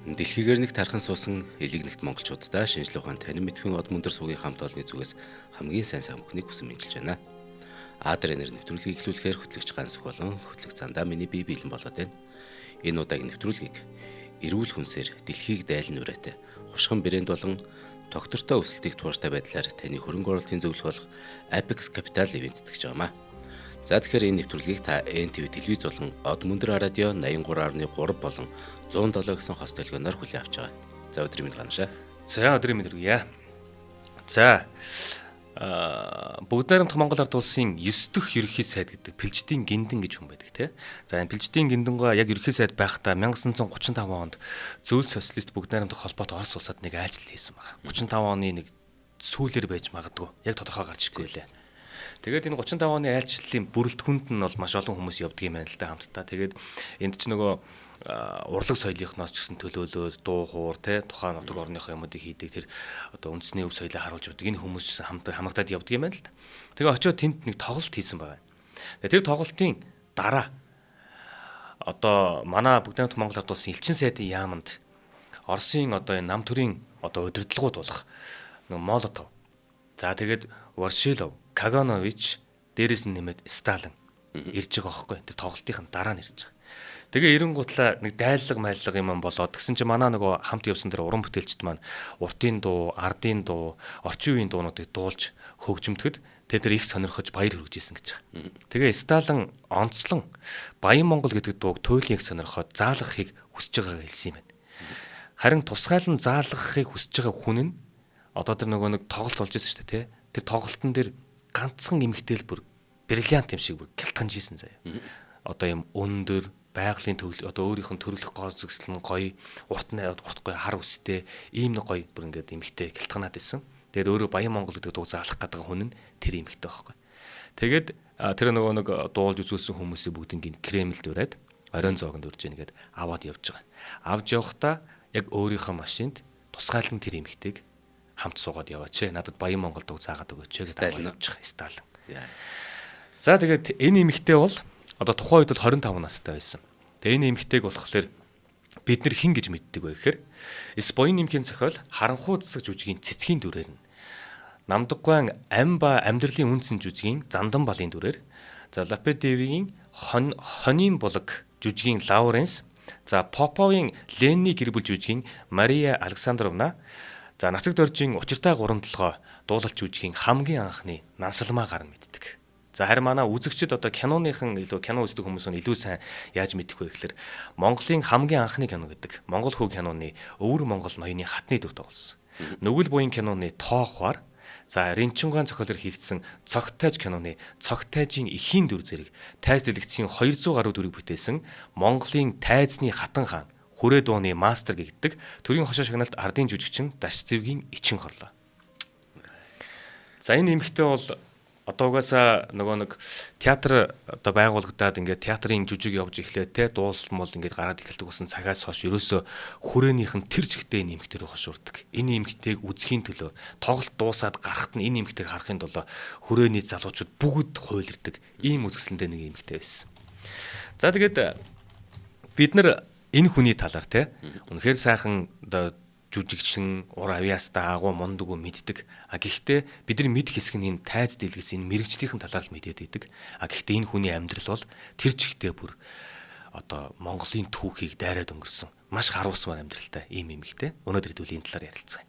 Дэлхийгээр нэг тархан суусан элэгнэгт монголчуудаа шинжлэх ухаан танин мэдхийн од мөндөр суугийн хамт олонны зүгээс хамгийн сайн мөхнийг хүсэн мэдлж байна. Нэр нэвтрүүлгийг эхлүүлэхээр хөтлөгч Гансүх болон хөтлөгч Зандаа миний бие биелэн болоод байна. Энэ удаагийн нэвтрүүлгийг эрүүл хүнсээр дэлхийг дайлан үрээтэй хушган брэнд болон доктортой өсөлтийг тууштай байдлаар таны хөрөнгө оруулалтын зөвлөх болох Apex Capital ивент тэтгэж байгаамаа. За тэгэхээр энэ нэвтрүүлгийг та NTV телевиз болон Од Мөндөр радио 83.3 болон 107 гэсэн хос толгойноор хүлээн авч байгаа. За өдрийн мэнд ганашаа. За өдрийн мэнд хүргье. За бүгд найрамдах Монгол Ард улсын 9 дахь ерөнхий сайд гэдэг Пэлждийн Гиндэн гэж хүн байдаг тий. За энэ Пэлждийн Гиндэнгаа яг ерөнхий сайд байхдаа 1935 онд зөвлөл социалист бүгд найрамдах холбоот Орос улсад нэг айлчлал хийсэн байна. 35 оны нэг сүүлээр байж магадгүй. Яг тодорхой гарч ирэхгүй лээ. Тэгээд энэ 35 оны айлчлалын бүрэлдэхүүнд нь бол маш олон хүмүүс явдаг юм байна л да хамтдаа. Тэгээд энд ч нөгөө урлаг соёлынхноос ч гэсэн төлөөлөөд дуу хуур тухайн нутаг орныхоо юмуудыг хийдэг тэр одоо үндэсний өв соёлыг харуулж явдаг энэ хүмүүс ч гэсэн хамтдаад явдаг юм байна л да. Тэгээ очиод тэнд нэг тоглолт хийсэн байгаа. Тэр тоглолтын дараа одоо манай бүгд найрамдах Монгол Ард улсын элчин сайдын яамд Оросын одоо энэ нам төрийн одоо удирдлагууд болох нэг Молотов. За тэгээд Воршилов, Каганович дээрээс нь нэмээд Сталин ирж байгаа байхгүй. Тэр тоглолтын дараа нь ирж байгаа. Тэгээ эренгуутлаа нэг дайллага майллага юм болоод тэгсэн чинь манай нөгөө хамт явсан тэр уран бүтээлчд маань уртын дуу, ардын дуу, орчин үеийн дуунуудыг дуулж хөгжимдөхөд тэр их сонирхож баяр хүргэжсэн гэж байгаа. Тэгээ Сталин онцлон Баян Монгол гэдэг дууг туйлын их сонирхоод заалгахыг хүсэж байгааг хэлсэн юм байна. Харин тусгайлан заалгахыг хүсэж байгаа хүн нь одоо тэр нөгөө нэг тоглолт болж байсан шүү дээ, тэр тоглолтын дээр ганцхан эмэгтэйл бүр бриллиант юм шиг бүр гялтганжсэн заяа. Одоо юм өндөр байгалийн одоо өөрийнх нь төрөлх гооцгсэл нь гоё, урт гоё хар үстэй, ийм нэг гоё бүр ингээд эмэгтэй гялтганаад исэн. Тэгээд өөрөө Баян Монгол гэдэг дуу заалах гэдэг хүн нь тэр эмэгтэй байхгүй. Тэгээд тэр нөгөө нэг дуулж үзүүлсэн хүмүүсийн бүгднийг Кремльд ураад оройн зоогонд урж ийнгээд аваад явж байгаа. Авж явахдаа яг өөрийнхөө машинд тусгаалan тэр эмэгтэйг хамт суугаад яваач. Надад Баян Монгол дуу заагаад өгөөч гэж явж байгаа Сталин. За тэгээд энэ эмэгтэй бол одоо тухайн үед бол 25 настай байсан. Тэгээ энэ эмэгтэйг болохоор бид нар хэн гэж мэддэг вэ гэхээр Споин нэмхийн зохиол Харанхуй засаг жүжигийн цэцгийн дүрээр нь Намдаггуайн ам ба амьдралын үнцэн жүжигийн Зандан балын дүрээр за Лапедевигийн Хонин булаг жүжигийн Лауренс за Поповын Ленни гэр бүл жүжигийн Мария Александровна за Нацаг доржийн учиртай гурамталгой дуулалт жүжигийн хамгийн анхны Нансалмаа гар мэддэг. За харин манай үзэгчид одоо киноныхан илүү кино үздэг хүмүүс нь илүү сайн яаж мэдэх вэ гэхээр Монголын хамгийн анхны кино гэдэг Монгол хүү киноны Өвөр Монгол ноёны хатны дүр тоглосон. Нүгэл буян киноны Тоохвар за Ринчингаан зохиолоор хийгдсэн Цогтайж киноны Цогтайжийн эхийн дүр зэрэг тайз дэлгэцийн 200 гаруй дүрийг бүтээсэн Монголын тайзны хатан хаан Хүрээ дууны мастер гэгддэг төрийн хошоо шагналт ардын жүжигчин Даш Зэвгийн Ичин хорлоо. За энэ эмэгтэй бол одоо угаасаа нөгөө нэг театр одоо байгуулагдаад ингээд театрын жүжиг явж эхлэе дуулмал ингээд гараад эхэлдэг болсон цагаас хойш ерөөсө хүрээнийх нь тэр чигтээ энэ эмэгтэй рүү хошуурдаг. Энэ эмэгтэйг үзэхийн төлөө тоглолт дуусаад гарахт нь энэ эмэгтэйг харахын тулд хүрээний залуучууд бүгд хуйлэрдэг. Ийм үзэсгэлэнтэй нэг эмэгтэй байсан. За тэгээд бид нар энэ хүний талаар үнэхээр сайхан одоо жүжигчин ур авьяастай агуу мундаггүй мэддэг. Гэхдээ бидний мэд хэсэг нь энэ тайз дэлгэц энэ мэрэгжлийн талаар л мэдээд идэг. Гэхдээ энэ хүний амьдрал бол тэр чигтээ бүр одоо Монголын түүхийг дайраад өнгөрсөн. Маш харуулсан амьдралтай ийм эмэгтэй. Өнөөдөр хэдүүл энэ талаар ярилцгаая.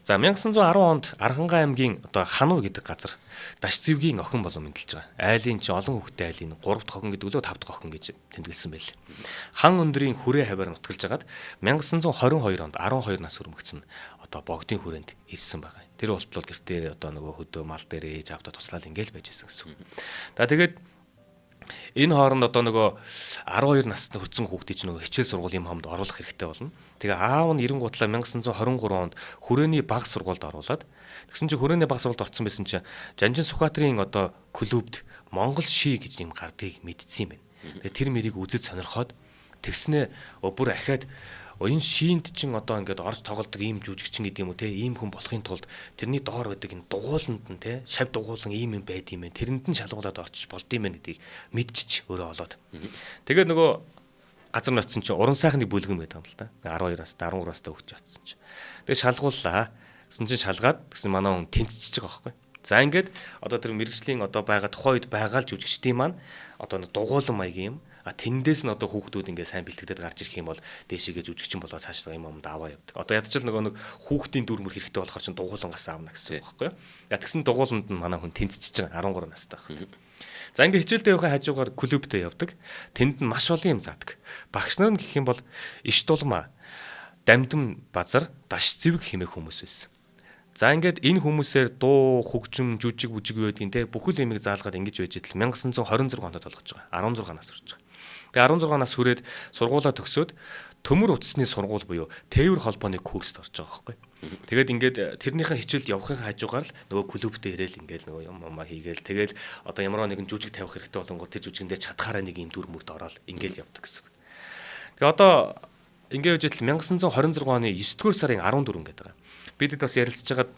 За 1910 онд Архангай аймгийн одоо Хануу гэдэг газар Даш Зэвгийн охин болон мэдлж байгаа. Айлын чи олон хүүхдтэй айлын 3 дахь охин гэдэг үлээ 5 дахь охин гэж тэмдэглэсэн байл. Хан өндрийн хүрээ хаваар нутгалж агаад 1922 онд 12 нас хүрмэгцэн одоо богдын хүрээнд ирсэн байгаа. Тэр болтол гэртээ одоо нөгөө хөдөө мал дээр ээж авдаа туслаад ингээл байж исэн гэсэн. За тэгээд энэ хооронд одоо нөгөө 12 насны хүрсэн хүүхдийг нөгөө хичээл сургуулийн хомд оруулах хэрэгтэй болно. Тэгээ аав нь 90 1923 онд хүрээний баг сургуульд оруулаад тэгсэн чинь хүрээний баг сургуульд орсон байсан чинь Жанжин Сүхбаатарын одоо клубд Монгол ши гэж юм гардыг мэдсэн юм байна. Тэгээ тэр мэрийг үзэж сонирхоод тэгснэ бүр ахаад энэ шийнд чинь одоо ингээд орж тоглодог ийм жүжигчин гэдэг юм уу ийм хүн болохын тулд тэрний доор байдаг энэ дугууланд нь шав дугуулан ийм юм байд юм бэ тэрэнд нь шалгуулад орчих болд юм байна гэдгийг мэдчих өөрөө олоод. Тэгээд нөгөө газар ноцсон чинь уран сайхны бүлгэн байдаг юм л да. 12 настай 13 настай хөгж очсон чинь. Тэгээ шалгууллаа. Гэсэн чинь шалгаад гэсэн манай хүн тэнцчихэж байгаа байхгүй. За ингээд одоо тэр мэрэгжлийн одоо байгаа тухайн үед байгаа л жүжигчдийн маань одоо дугуулan маягийн юм. Тэндээс нь одоо хүүхдүүд ингээд сайн бэлтгэдэд гарч ирэх юм бол дээшээгээ жүжигчин болоо цаашдаа юм аваа явдаг. Одоо ядчил нэг хүүхдийн дүрмөр хэрэгтэй болохоор чинь дугуулan гас аавна гэсэн үг байхгүй юу? Тэгсэн дугууланд нь манай хүн тэнцчихэж байгаа 13 настай байх. За ингээд хичээлдээ явахын хажуугаар клубтэй явдаг. Тэнд нь маш олон юм заадаг. Багш нар нь гэх юм бол иш дулмаа, дамдам базар, даш зэвэг хэмээх хүмүүс байсан. За ингээд энэ хүмүүсээр дуу, хөгжим, жүжиг байдгийн те бүхэл ямиг заалгаад ингэж байж идэл 1926 онд толгож байгаа. 16 нас хүрч байгаа. Тэгээ 16 нас хүрээд сургуулаа төгсөөд төмөр утасны сургууль буюу тээвэр холбооны курст орж байгаа байхгүй. Тэгээд ингээд тэрнийхээ хичээлд явахын хажуугаар л нөгөө клубтэй ирээл ингээд нөгөө юм хийгээл тэгэл одоо ямар нэгэн жүжиг тавих хэрэгтэй болонгоо тэр жүжигэндээ чадхаараа нэг юм дүр мөрд ороод ингээд явдаг гэсэн. Тэгээ одоо ингээд үжил 1926 оны 9-р сарын 14 гэдэг байгаа. Бид бас ярилцж байгаа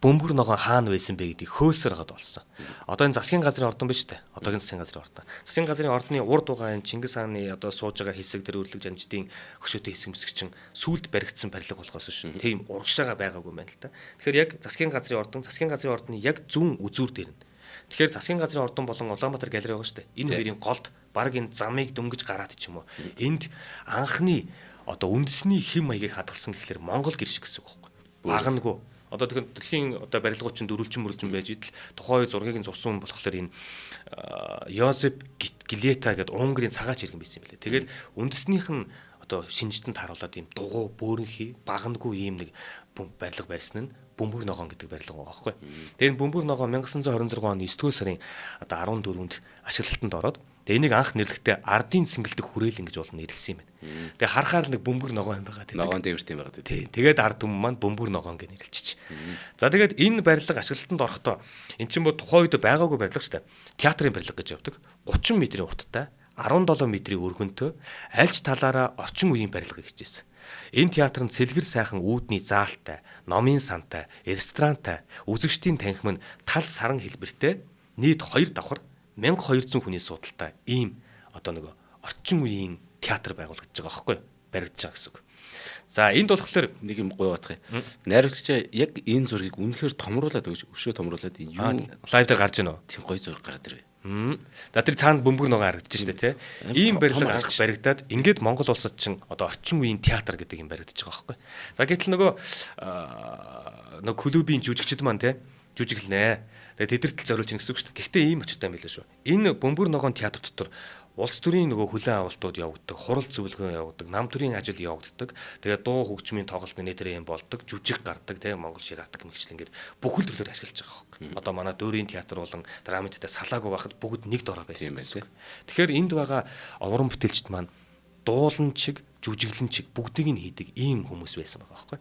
бөмбөр ногоон хаана байсан бэ гэдгийг хөөсөр хагаад болсон. Одоо энэ засгийн газрын ордон биш үү? Одоогийн засгийн газрын ордон. Засгийн газрын ордны урд угаан Чингис хааны одоо сууж байгаа хэсэг дээр өрлөг жанждын хөшөөтэй хэсэг мэсгчин сүулт баригдсан барилга болохоос шүү. Тийм урагшаага байгаагүй юм байна л да. Тэгэхээр яг засгийн газрын ордны яг зүүн үзүүр дээр нь. Тэгэхээр засгийн газрын ордон болон Улаанбаатар галерей байгаа шүү дээ. Энэ хоёрын голд баг энэ замыг дөнгөж гараад ч юм уу. Энд анхны одоо үндэсний хэм маягийг хадгалсан гэхэлэр Монгол гэр шиг гэсэн үг байхгүй. Багнаггүй. Одоо тэгэхээр дэлхийн одоо барилгууд чинь дөрвөлжин байж идэл тухайн зургийг нь зурсан болохоор энэ Йозеф Гилета гэдэг Унгарийн цагаач иргэн байсан юм билээ. Тэгээд үндэснийх нь одоо шинжтэнд харуулад ийм дугуй бөөрөнхий багнаггүй ийм нэг барилга барьсан нь бөмбөр ногоон гэдэг барилга байгаа байхгүй. Тэгээд бөмбөр ногоон 1926 оны 9-р сарын одоо 14-нд ашиглалтанд ороод тэгээд энийг анх нэрлэхдээ ардын цэнгэлдэх хүрээлэн гэж болно нэрлсэн юм байна. Тэгээд харахаар л нэг бөмбөр ногоон юм байгаа тийм. Ногоон дээвэртэй байгаа тийм. Тэгээд ард түмэн маань бөмбөр ногоон гэж нэрлэлчих. За тэгээд энэ барилга ашиглалтанд орохдоо эн чинь тухайн үед байгаагүй барилга шүү дээ. Театрын барилга гэж явдаг. 30 м-ийн урттай 17 м-ийн өргөнтэй альж талаараа орчин үеийн барилга гэжсэн. Энэ театр нь цэлгэр сайхан үүдний заалтай, номын сантай, ресторантай, үзэгчдийн танхим нь тал саран хэлбэртэй нийт 2 давхар 1200 хүний суудалтай ийм одоо нэг орчин үеийн театр байгуулагдаж байгаа байхгүй юу? Баригдаж байгаа гэсэн үг. За энд болохоор нэг юм гуйгаадах юм. Найруулагчаа яг энэ зургийг үнэхээр томруулаад өгч өшөө томруулаад энэ юу лайв дээр гарч ийнө. Тийм гоё зураг гараад ирвэ. За тэр цаанд бөмбөр ногоо харагдаж штэ тий. Ийм барилга анх баригдаад ингээд Монгол улсад чинь одоо орчин үеийн театр гэдэг юм баригдаж байгаа байхгүй. За гэтэл нөгөө клубийн жүжигчд маань тий жүжиглэнэ. Тэгээд тэдэртэл зориулж ийн гэсэн үг шүү дээ. Гэхдээ ийм очтой юм билээ шүү. Энэ бөмбөр ногоон театр дотор улс төрийн нөгөө хүлээн авалтууд явагддаг, хурал зөвлөгөө явагддаг, нам төрийн ажил явагддаг. Тэгээд дуу хөгжмийн тоглолт нэтэрээ юм болдог, жүжиг гардаг, тийм Монгол шир атг мэгжил ингээд бүхэл төрлөөр ашиглаж байгаа хөөх. Одоо манай дөрийн театр болон драмын театр салаагүй байхад бүгд нэг дороо байсан гэсэн. Тэгэхээр энд байгаа уран бүтээлчд маань дуулан чиг, жүжиглэн чиг бүгдийг нь хийдэг ийм хүмүүс байсан байгаа байхгүй.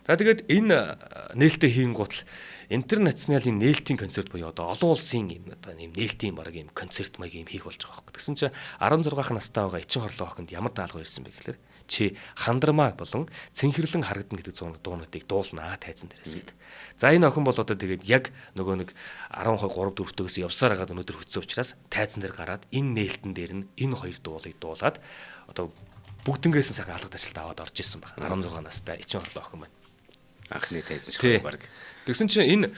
За тэгээд энэ нээлттэй хийн гутал интернационалын нээлтийн концерт буюу одоо олон улсын юм одоо нэм нээлтийн баг юм концерт маяг юм хийх болж байгаа байхгүй. Тэгсэн чинь 16 настай байгаа Эчин хорлоо охинд ямар даалгавар ирсэн бэ гэхээр чи хандармаа болон цэнхэрлэн харагдана гэдэг дуунуудыг дуулнаа тайзан дээрээс гэдэг. За энэ охин бол одоо тэгээд яг нөгөө нэг 12 3 4-төөс явсаар хагаад өнөөдөр хөтсөн учраас тайзан дээр гараад энэ нээлтэн дээр нь энэ хоёр дуулыг дуулаад одоо бүгднгээс нь сайхан алгад ажилд аваад орж исэн баг. 16 настай Эчин хорлоо охин маань анхны тайзан шиг баг. Тэгсэн чинь энэ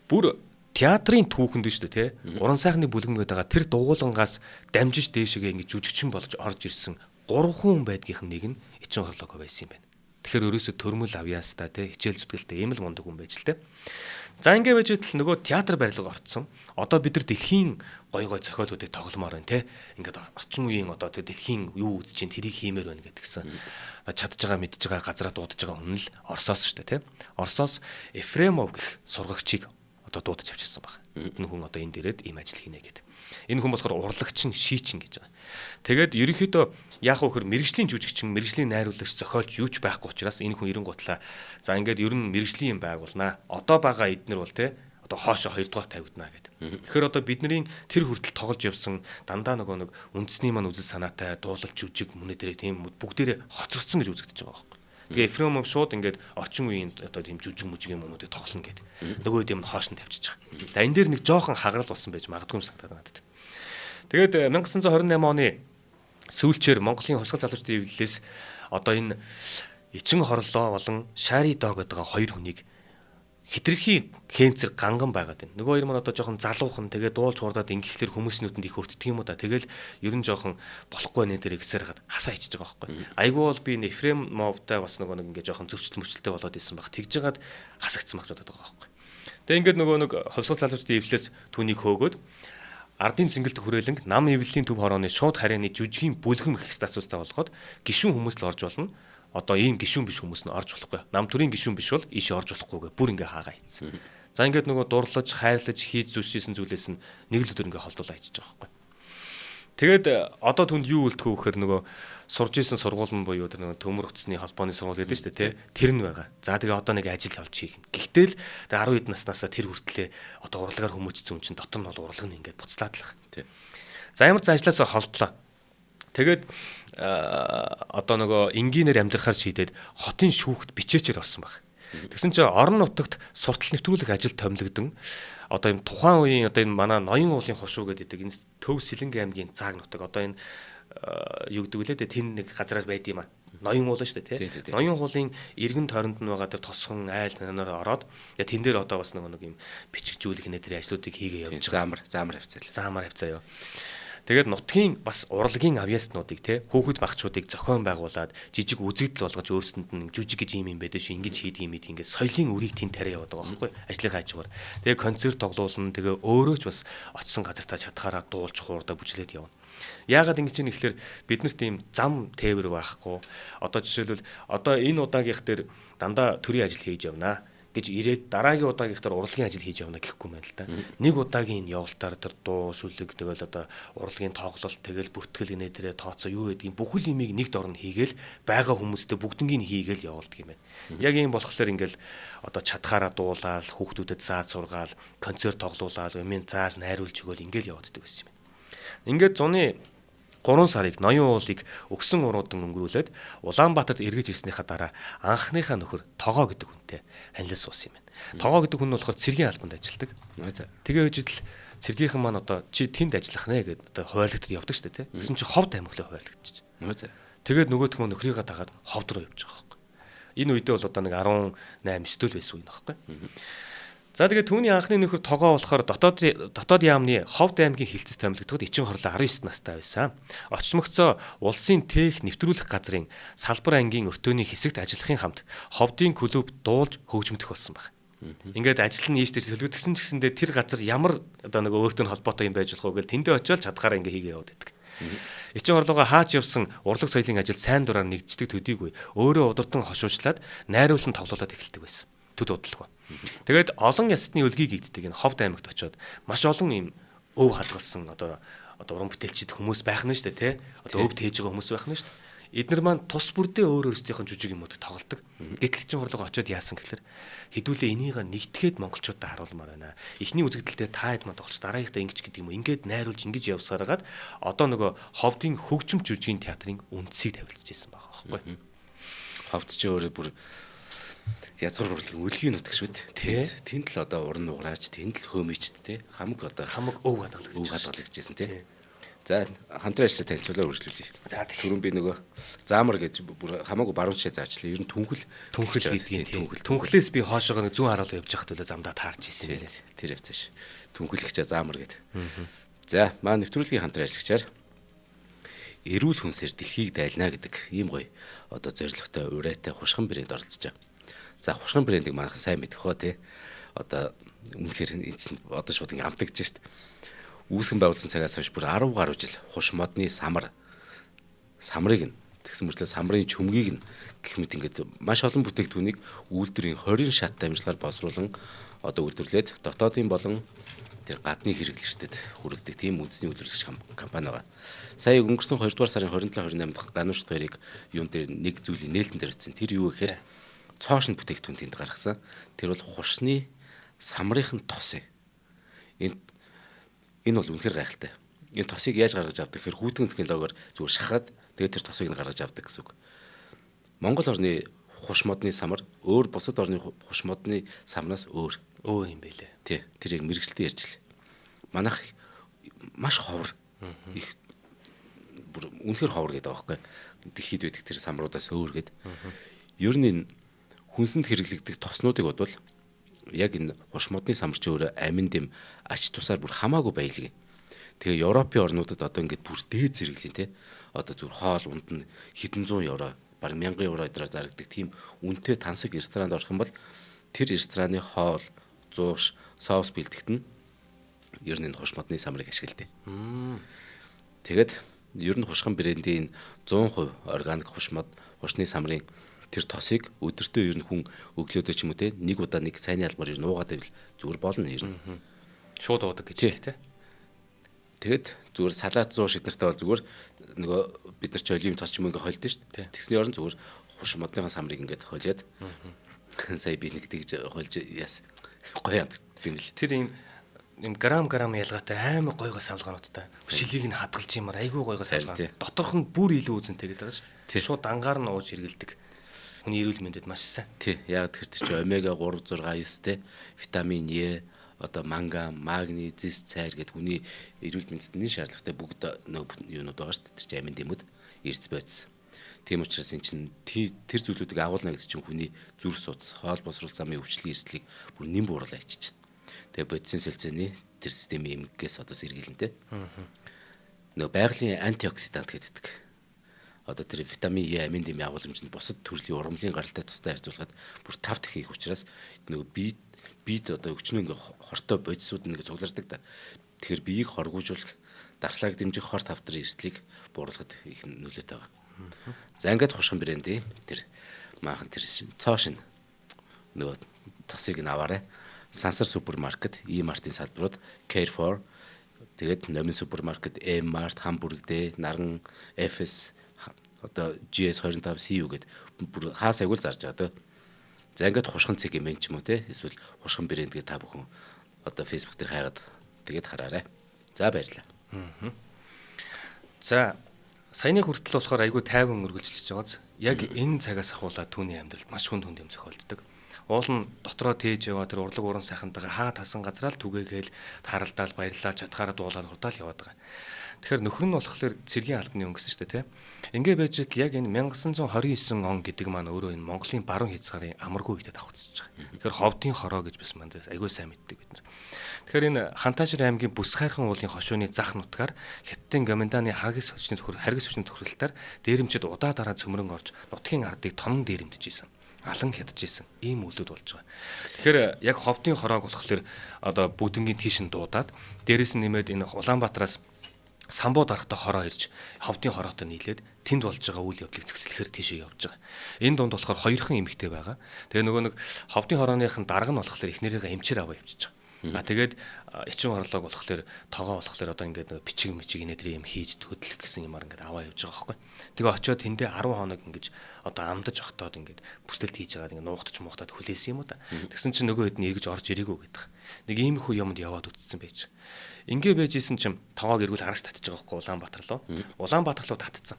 бүр театрын түүхэнд шүү дээ тий. Уран сайхны бүлгэн гэдэг байгаа тэр дугуулангаас дамжиж дээшээгээ ингэж жүжигчин болж орж ирсэн 3 хүн байдгийнх нь нэг нь Эчин хорлоо байсан юм байна. Тэгэхээр ерөөсө төрмөл авьяастай тий хичээл зүтгэлтэй ийм л мундаг хүн байж л тий. За ингэ байж байтал нөгөө театр барилга орцсон. Одоо бид нар дэлхийн гой зохиолуудыг тогломоор байна тий. Ингээд орчин үеийн одоо тэр дэлхийн юу үзэж чинь тэрийг хиймээр байна гэдгсэн. Чадж байгаа мэдж байгаа газараа дуудаж байгаа хүн л Оросоос шүү дээ тий. Оросоос Ефремов гэх сургагчийг одоо дуудаж авчихсан баг. Энэ хүн одоо энэ дээрээд ийм ажил хийнэ гэдэг. Энэ хүн болохоор урлагчин, шийчин гэж байгаа. Тэгээд ерөнхийдөө яг хөхөр мэрэгжлийн жүжигчин, мэрэгжлийн найруулагч, зохиолч юу ч байхгүй учраас энэ хүн эрен гутлаа. За ингээд ер нь мэрэгжлийн юм байгуулнаа. Одоо байгаа эднэр бол те одоо хоошо 2 дугаар тавигдана гэдэг. Тэгэхээр одоо бидний тэр хүртэл тоглож явсан дандаа нэг үндэсний маань үзэл санаатай дуулалт жүжиг мөнэ дээрээ тийм бүгдээрээ хоцрогдсон гэж үзэгдэж байгаа байхгүй. Тэгээ Ефремов шууд ингээд орчин үеийн одоо тийм жүжиг мүжигийн юмнуудыг тоглоно гэдэг. Нөгөө юм хоош нь тавьчихж байгаа. За энэ дээр нэг жоохон хагарал болсон байж магадгүй юм санагдаад надад. Тэгээд 1928 оны сүүлчээр Монголын хувьсгал залуучдын эвлэлээс одоо энэ Эчин хорлоо болон Шари Дог гэдэг хоёр хүнийг хитрхи хэнцэр ганган байгаад байна. Нөгөө хоёр маань одоо жоохон залуухан тэгээ дуулж хурдаад ингэхлээр хүмүүснүүдэнд их өртдөг юм уу та. Тэгэл ер нь жоохон болохгүй нэ дээр ихсээр хаад хасаа ичж байгаа байхгүй. Айгүй бол би Ефрем мовтай бас нөгөө нэг ингээ жоохон зөрчил мөчлөлтэй болоод исэн баг. Тэгж жагаад хасагдсан багч бодоод байгаа байхгүй. Тэгээ ингээд нөгөө нэг хувьсгал залуучдын эвлэлээс түүнийг хөөгөөд ардын цэнгэлт хүрээлэнг нам эвлэлийн төв хорооны шууд харьяаны жүжигийн бүлгэн их статустай болгоод гишүүн хүмүүс л орж болно. Одоо ийм гишүүн биш хүмүүс нь орж болохгүй. Нам төрийн гишүүн биш бол ийшээ орж болохгүйгээ бүр ингээ хаагаа хийцэн. За ингээд нөгөө дурлаж, хайрлаж, хийж зүсчихсэн зүйлээс нь нэг л өдөр ингээ холдуулаа хийчих жоохоо байхгүй. Тэгээд одоо түнд юу үлдэх вэ гэхээр нөгөө сурж исэн сургууль нь буюу тэр нөгөө төмөр утасны холбооны сургууль гэдэг шүү дээ, тэр нь байгаа. За тэгээ одоо нэг ажил олж хийх. Гэхдээ л 12 наснасаа тэр хүртлээ одоо урлагаар хүмүүжсэн хүн чинь дотор нь бол урлаг нь ингээд буцлаад л байна. За ямар ч ажлаасаа холдлоо. Тэгээд одоо нөгөө энгийнээр амьдрахаар шийдээд хотын шүүхт бичээчээр орсон баг. Тэгсэн чинь орон нутагт суртал нэвтрүүлэх ажил томилогдсон. Одоо юм тухайн үеийн одоо энэ манай ноён уулын хошуу гэдэг энэ Төв Сэлэнгэ аймгийн цаг нутаг одоо энэ юу гэдэг вүлээ тэн нэг газараар байд юм а. Ноён уул шүү дээ тий. Ноён уулын эргэн тойронд нь байгаа тэр тосхон айл танаар ороод тэн дээр одоо бас нэг юм бичигжүүлэх нэ тэр ажлуудыг хийгээ явж байгаа. Заамар хавцаа юу. Тэгээд нутгийн бас урлагийн авьяаснуудыг хүүхэд багчуудыг зохион байгуулад жижиг үзэгдэл болгож өөрсдөнд нь жүжиг гэж юм байдаг шүү ингэж хийдэг юм ингээд соёлын үрийг тэнд тариа яваад байгаа байхгүй ажлынхаа хажуугаар. Тэгээд концерт тоглуулна тэгээ өөрөө ч бас очсон газартаа чадхаараа дуулж хуурдаа бүжлээд явна. Яагаад ингэж юм ихлээр биднэрт ийм зам тээвэр байхгүй. Одоо жишээлбэл одоо энэ удаагийнх дээр дандаа төрийн ажил хийж явнаа гэж ирээд дараагийн удаагийнхтар урлагийн ажил хийж явна гэхгүй мэн л та. Нэг удаагийн явалтаар тэр дуу шүлэг тэгэл одоо урлагийн тоглолт тэгэл бүртгэл гинэ тэрэ тооцоо юу гэдгийг бүхэл имийг нэгд орно хийгээл байгаа хүмүүстэй бүгднийг хийгээл явуулдаг юм байна. Яг ийм болохоор ингээл одоо чадхаараа дуулаад хүүхдүүдэд зааж сургаал концерт тоглуулаад өмнө зааж найруулж өгөөл ингээл явагддаг байсан юм байна. Ингээд зуны 3 сарыг ноён уулыг өгсөн уруудан өнгөрүүлээд Улаанбаатарт эргэж ирснийхаа дараа анхныхаа нөхөр Тогоо гэдэг хүнтэй танилсан ус юм байна. Тогоо гэдэг хүн нь болохоор цэргийн албанд ажилладаг. Тэгээ үжидэл цэргийнхэн маань одоо чи тэнд ажиллах нэ гэдэг одоо хуваалгатад явдаг шүү дээ тий. Гэсэн чи ховд аймаглаа хуваалгадчих. Тэгээд нөгөөх нь нөхрийгээ дагаад ховд руу явж байгаа байхгүй. Энэ үедээ бол одоо нэг 18 9 байсан үе нөхгүй. За тэгээд түүний анхны нөхөр Тогоо болохоор дотоод яамны Ховд аймгийн хилцэс томилогдоход Эчин хорлоо 19 настай байсан. Очмогцоо улсын тех нэвтрүүлэх газрын салбар ангийн өртөөний хэсэгт ажиллахын хамт Ховдын клуб дуулж хөгжмөдөх болсон баг. Ингээд ажил нь ийштэй төлөвлөсөн ч гэсэндээ тэр газар ямар одоо нэг өөртөө холбоотой юм байж болох вэ гэж тэндээ очиод чадхаараа ингээ хийгээ яваад байдаг. Эчин хорлоогоо хаач явсан урлаг соёлын ажил сайн дураар нэгждэг төдийгүй өөрөө удирдан хошуучлаад найруулан тоглуулад эхэлдэг байсан. Төд удалгүй. Тэгээд олон ясны өлгийг ийддэг энэ Ховд аймагт очиод маш олон юм өв хадгалсан одоо уран бүтээлчид хүмүүс байх нь шүү дээ тий. Одоо өв тээж байгаа хүмүүс байх нь шүү дээ. Эднэр маань тус бүрдээ өөр өөрсдийнх нь жүжиг юмудыг тоглодог. Гэтэл Эчин хорлоогоо очиод яасан гэхээр хэдүүлээ энийг нэгтгэхэд монголчуудад харуулмаар байна. Эхний үзэгдэлдээ та хэд манд тоглож дараагийнхаа ингэж гэдэг юм уу. Ингээд найруулж ингэж явсараад одоо нөгөө Ховдын хөгжим жүжигийн театрын үндсийг тавилцж ирсэн байгаа байхгүй. Ховд ч өөрөө бүр язгуур урлагийн өлгийн нутаг шүү дээ. Тэнд л одоо уран нуграач, тэнд л хөөмичд те хамаг өв хадгалагдчихсэн те. За хамтран ажиллаж танилцуулаад үргэлжлүүлье. За түрүүн би нөгөө заамар гэж бүр хамаагүй баруун шээ заачлаа. Ер нь түнхэл гэдгийг түнхлээс би хоошоогоо зүүн харуулаа явж байхад үлээ замдаа таарч ирсэн юм. Тэр явцааш. Түнхэлгчээ заамар гэд. За маа нэвтрүүлгийн хамтран ажиллагчаар эрүүл хүнсээр дэлхийг дайлна гэдэг ийм гоё одоо зорилготой урайтай хушган брэнд оролцож байгаа. За хушган брэндийг манайхан сайн мэдэх хоо те. Одоо үнэхээр энэ чинь одоо шууд ингээм амтлагж шít. Үүсгэн байгуулсан цагаас хойш бүр 10 гаруй жил хуш модны самрыг нь тэгсэн мөрчлөө самрын чөмгийг нь гэх мэт ингээд маш олон бүтээгдэхүүнийг үйлдвэрийн 20 шат дамжлагаар боловсруулан одоо үйлдвэрлээд дотоодын болон тэр гадны хэрэглэгчдэд хүргэдэг тийм үндэсний үйлдвэрлэгч компани байгаа. Сая өнгөрсөн 2 дугаар сарын 27-28 дахь гануушд хоёрыг юун дээр нэг зүйлийг нээлтэн дээр өгсөн. Тэр юу гэхээр цоошин бүтээгдэхүүн тэнд гаргасан. Тэр бол хушны самрын тос юм. Энэ бол үнэхээр гайхалтай. Энэ тосыг яаж гаргаж авдаг гэхээр хүүтгэн технологиор зүгээр шахаад тэгээд тэр тосыг нь гаргаж авдаг гэсэн үг. Монгол орны хуш модны самар өөр бусад орны хуш модны самнаас өөр юм байлээ. Тий. Тэр яг мэрэгчлээ ярьж л. Манайх маш ховор их бүр үнэхээр ховор гэдэг байгаа байхгүй. Дэлхийд байдаг тэр самруудаас өөр гээд. Ер нь энэ хүнсэнд хэрэглэгдэх тоснуудыг бодвол яг энэ хуш модны самарч өөр амин дэм ач тусаар бүр хамаагүй баялаг. Тэгээ Европын орнуудад одоо ингээд бүр дээд зэрэглэлийн те. Одоо зүгээр хоол унд нь хэдэн зуун евро, бараг 1000 евро өдрөөр зарагддаг тийм үнэтэй тансаг ресторанд орох юм бол тэр рестораны хоол, зууш, соус бэлтгэгт нь ер нь энэ хуш модны самрыг ашигладаг. Тэгээд ер нь хушхан брендийн 100% органик хуш мод, хушны самрын тэр тосыг өдөртөө ер нь хүн өглөөдөө ч юм уу те нэг удаа нэг цайны албаар ер нь уугаад байвал зүгээр болно ер нь. Шууд уудаг гэж хэлээ те. Тэгэд зүгээр салаат 100 шиднэртэй бол зүгээр нөгөө бид нар ч оливын тос ч юм ингээ холдсон шүү дээ. Тэгсний орон зүгээр хуш модны самрыг ингээд холиод сая би нэг тэгж холж яас гоё амт гэм л. Тэр юм грамм ялгаатай амар гойгоо савлгаануудтай шилийг нь хадгалж юмар айгүй гойгоо савлгаан. Доторх нь бүр илүү үзэнтэй гэдэг байгаа шүү дээ. Шууд ангаар нь ууж хэргэлдэг. Хүний эрүүл мэндэд маш сайн. Тий, яг тэр чинь омега 3 6 9 те витамин Е, одоо манган, магний, зис, цайр гэдэг хүний эрүүл мэндэд нэн шаардлагатай бүгд нөгөө юунууд байгаа шүү дээ. Тэр чинь амин дэмүүд эрдэс бодис. Тийм учраас эн чинь тэр зүйлүүдийг агуулна гэсэн чинь хүний зүрх судас, хоол босрол замын өвчлөлийн эрсдлийг бүр нэм бууруулаа ичиж. Тэгээ бодисын сэлцээний тэр системийн эмгэгээс одоо сэргийлэнтэй. Нөгөө байгалийн антиоксидант гэдэг. Одоо тэр витамин Е, амин дэмийн агуулмжинд бусад төрлийн урамлын гаралтай тустай харьцуулахад бүр 5 дахин их учраас нөгөө бид одоо өчнөө ингээ хортой бодисууд нэг цуглардаг та. Тэгэхээр биеийг хоргоожуулах, дархлааг дэмжих хор тавдрын эрсдлийг бууруулахад их нөлөөтэй байгаа. За ингээд хушхан брендийн тэр maaхан тэр цоошин нөгөө тосыг нь аваарай. Сансар супермаркет, E-Mart-ын салбарууд Carrefour, тэгээд Номин супермаркет, M-Mart, Хамбург Д, Наран, FS одоо GS25 CU гэдэг бүр хаас агуул зарж байгаа дөө. За ингээд хушхан цэг юм ч юм уу те эсвэл хушхан брэнд гэдэг та бүхэн одоо Facebook дээр хайгаад тэгээд хараарай. За баярлалаа. За саяны хүртэл болохоор айгүй тайван өргөлжилж байгааз. Яг энэ цагаас ахуулаад түүний амьдралд маш хүнд юм зохиолддог. Уул нь дотроо тээж яваа тэр урлаг уран сайхантайгаа хаа тасан газраа л түгээгээл харалдаал баярлаа чадхаараа дуулаад хурдаал яваад байгаа. Тэгэхээр нөхөр нь болохоор цэргийн албаны өнгөсөн шүү дээ, тийм. Ингээ байж л яг энэ 1929 он гэдэг маань өөрөө энэ Монголын баруун хязгаарын амаргүй үедээ давхцаж байгаа. Тэгэхээр ховдын хороо гэж бас манд айгүй сайн мэддэг бид нар. Тэгэхээр энэ Хантаашир аймгийн Бүс хайрхан уулын хошууны зах нутгаар Хятадын Гоминданы харгас хүчний тохиролтоор дээрэмчид удаа дараа цөмрөн орж нутгийн ардыг томн дээрэмдэж исэн. Алан хядчихсэн ийм үйлдэл болж байгаа. Тэгэхээр яг ховдын хороог болохоор одоо бүгднгийн тийш нь дуудаад дээрэс нь нэмээд энэ Улаанбаатараас самбуу дарахта хороо ирж ховдын хороотой нийлээд тэнд болж байгаа үйл явдлыг зэгслэхээр тийшээ явж байгаа. Энэ дунд болохоор хоёрхан эмэгтэй байгаа. Тэгээ нөгөө нэг ховдын хорооныхын дарга нь болохоор эхнэрийгээ эмчээр аваа явчихж байгаа. Тэгээд эчин орлог болохоор тоогоо болохоор одоо ингээд бичиг инээдрийн юм хийж хөдлөх гэсэн юмар ингээд аваа явж байгаа байхгүй. Тэгээ очиод тэндээ 10 хоног ингээд одоо амдаж огтоод ингээд бүсдэлт хийж байгаа ингээд нуугдаж муухтаад хүлээсэн юм уу та. Тэгсэн чинь нөгөө хэд нь эргэж орж ирээгүй гэдэг. Нэг иймэрхүү юмд яваад үтцсэн байж. Ингээ байж исэн чим тоогоог эргүүл харагч татчих байгаа байхгүй Улаанбаатар руу. Улаанбаатар руу татцсан.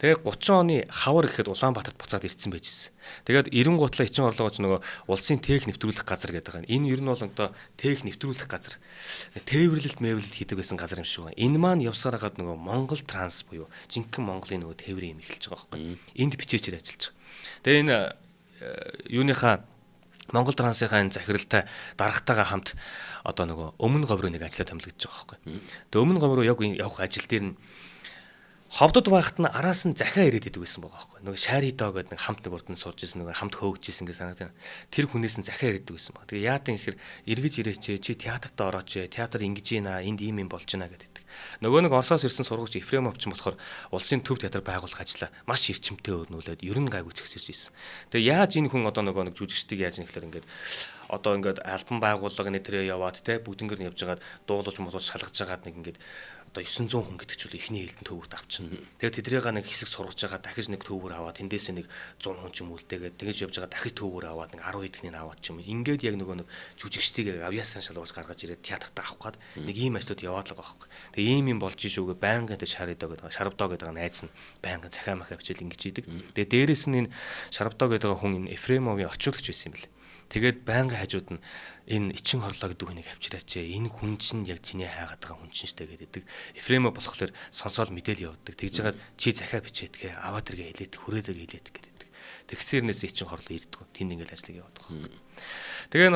Тэгээ 30 оны хавар гэхэд Улаанбаатарт буцаад ирсэн байжсэн. Тэгээд 90 гутлаа эчин орлогооч нөгөө улсын тех нэвтрүүлэх газар гэдэг байгаа. Энэ ер нь бол одоо тех нэвтрүүлэх газар. Тээвэрлэлт мэвэрлэлт хийдэг байсан газар юм шиг байна. Энэ маань явсаар хагаад нөгөө Монгол транс буюу жинхэнэ Монголын нөгөө тээврийн юм эхэлж байгаа байхгүй. Энд бичээчээр ажиллаж байгаа. Тэгээ энэ юуныхаа Монгол трансынхаа захиралтай дарагтайгаа хамт одоо нөгөө өмнө говь руу нэг ажиллаад томилогдож байгаа байхгүй. Тэгээ өмнө говь руу яг явах ажил дээр нь ховдод байхад нь араас нь захиа ирээд идэг байсан байгаа байхгүй. Нөгөө шаридоо гэдэг нэг хамт нэг урд нь сууж ирсэн нөгөө хамт хөөгж ирсэн гэж санагдана. Тэр хүнээс нь захиа ирээд идэг байсан баг. Тэгээ яадан ихэр эргэж ирээч чи театрт орооч театр ингэж ийна энд ийм юм болж байна гэдэг. Нөгөө нэг Оросоос ирсэн сургагч Ефремов ч юм болохоор улсын төв театр байгуулах ажлаа маш эрчимтэй өрнүүлээд ерөн гайгүй зэгсэж ирсэн. Тэгээ яаж энэ хүн одоо нөгөө нэг жүжигчдийг яаж нэхлээр ингээд одоо ингээд альбом байгууллага нэтрээ яваад те бүгднгэр нь явж байгаад дуулууч муулууч шалгаж байгаад нэг ингээд одоо 900 хүн гэдэг ч үл ихний хэлтэн төвөөрт авчихна. Тэгээд тэдрээга нэг хэсэг сургаж байгаа дахиж нэг төвөөр аваад тэндээсээ нэг 100 хүн ч юм үлдээгээд тэгэж явж байгаа дахиж төвөөр аваад нэг 10 хэдхнийг аваад ч юм. Ингээд яг нөгөө нэг жүжигчдийг авьяасан шалгуулж гаргаж ирээд театрт авах гээд нэг ийм ажлууд яваад л байгаа байхгүй. Тэгээ ийм юм болж ишүүгээ байнгын тэ шаридоо гэдэг шарвдоо гэдэг найз нь байнгын захаа махаа бичээл ингэж идэг. Тэгээ дээрэс нь энэ шарвдоо гэдэг хүн энэ Ефремовын очиулагч байсан юм бэл. Тэгээд байнгын хажууд нь энэ Ичин хорлоо гэдэг хүнийг авчираач. Энэ хүн чинь яг чиний хайгаад байгаа хүн чинь штэ гэдэг. Ефремо болохоор сонсоол мэдээл явуулдаг. Тэгж жагаад чи захиа бичээдгээ аваад иргээ хэлээд хүрээлэг хэлээд гэдэг. Тэгсэрнээс Ичин хорлоо ирдэггүй. Тэнд ингээл ажлыг явуулдаг. Тэгээ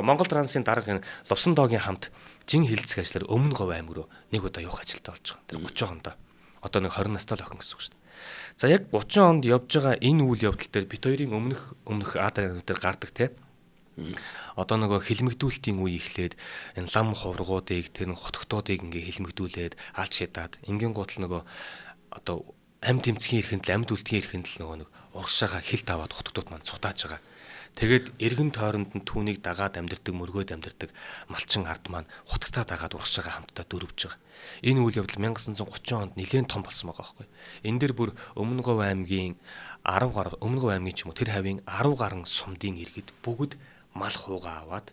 Монгол Трансын дарга энэ Лувсан доогийн хамт жин хилцэх ажлаар Өмнө Говь аймаг руу нэг удаа явах ажилтаа болж байгаа. Тэр 30 онд. Одоо нэг 20 настай л охин гэсэн үг шүү дээ. За яг 30 онд явж байгаа энэ үйл явдал дээр бит хоёрын өмнөх аадрын дээр гардаг те. Одоо нөгөө хилмигдүүлтийн үе эхлээд энэ лам хуврагуудыг тэр хотготуудыг ингээ хилмигдүүлээд алж шидаад ингийн гутал нөгөө одоо амьд тэмцгийн эрхэнд л амьд үлдгийн эрхэнд л нөгөө нэг урагшаага хилт аваад хотготууд маань цухтааж байгаа. Тэгээд эргэн тойронд нь түүнийг дагаад амьдэрдэг мөргөөд амьдэрдэг малчин ард маань хутагтаа дагаад урагшаага хамтдаа дөрвж байгаа. Энэ үйл явдал 1930 онд нэлээд том болсон байгаа байхгүй. Энэ дэр бүр Өмнө Говь аймгийн 10 гаруй Өмнө Говь аймгийн ч юм уу тэр хавийн 10 гаруй сумдын иргэд бүгд мал хуугаа аваад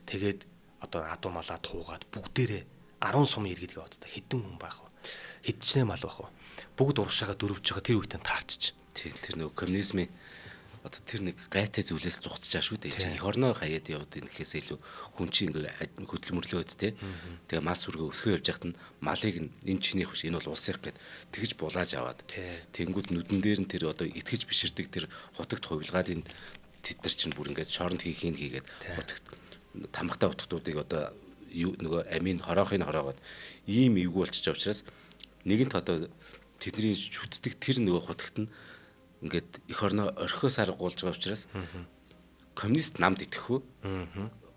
тэгээд одоо адуу малаа туугаад бүгдээрээ 10 сум иргэд яваад та хэдэн хүн байх вэ? Хэдчнээ мал байх вэ? Бүгд урагшаага дөрвж байгаа тэр үедээ таарчиж. Тэр нөгөө коммунизмын одоо тэр нэг гайтай зүйлээс зугтчихаа шүү дээ. Их орноо хаяад яваад инэхээс илүү хүн чинь ингээ хөдөлмөрлөөд те. Тэгээ мас сүргээ өсгөө явж байхад нь малыг энэ чинийх биш энэ бол улсынх гэд тэгж булааж аваад. Тэнгүүд нүдэн дээр нь тэр одоо итгэж биширдэг тэр хутагт хувилгаалын тэд нар чинь бүр ингээд шоронд хийхийг хийгээд хутагт тамхтай хутгтуудыг одоо нөгөө амийн хороохыг хороогоод ийм эвгүй болчихж байгаа учраас нэгэнт одоо тэдний шүтдэг тэр нөгөө хутагт нь ингээд эх орноо орхиос аргуулж байгаа учраас коммунист намд итгэхгүй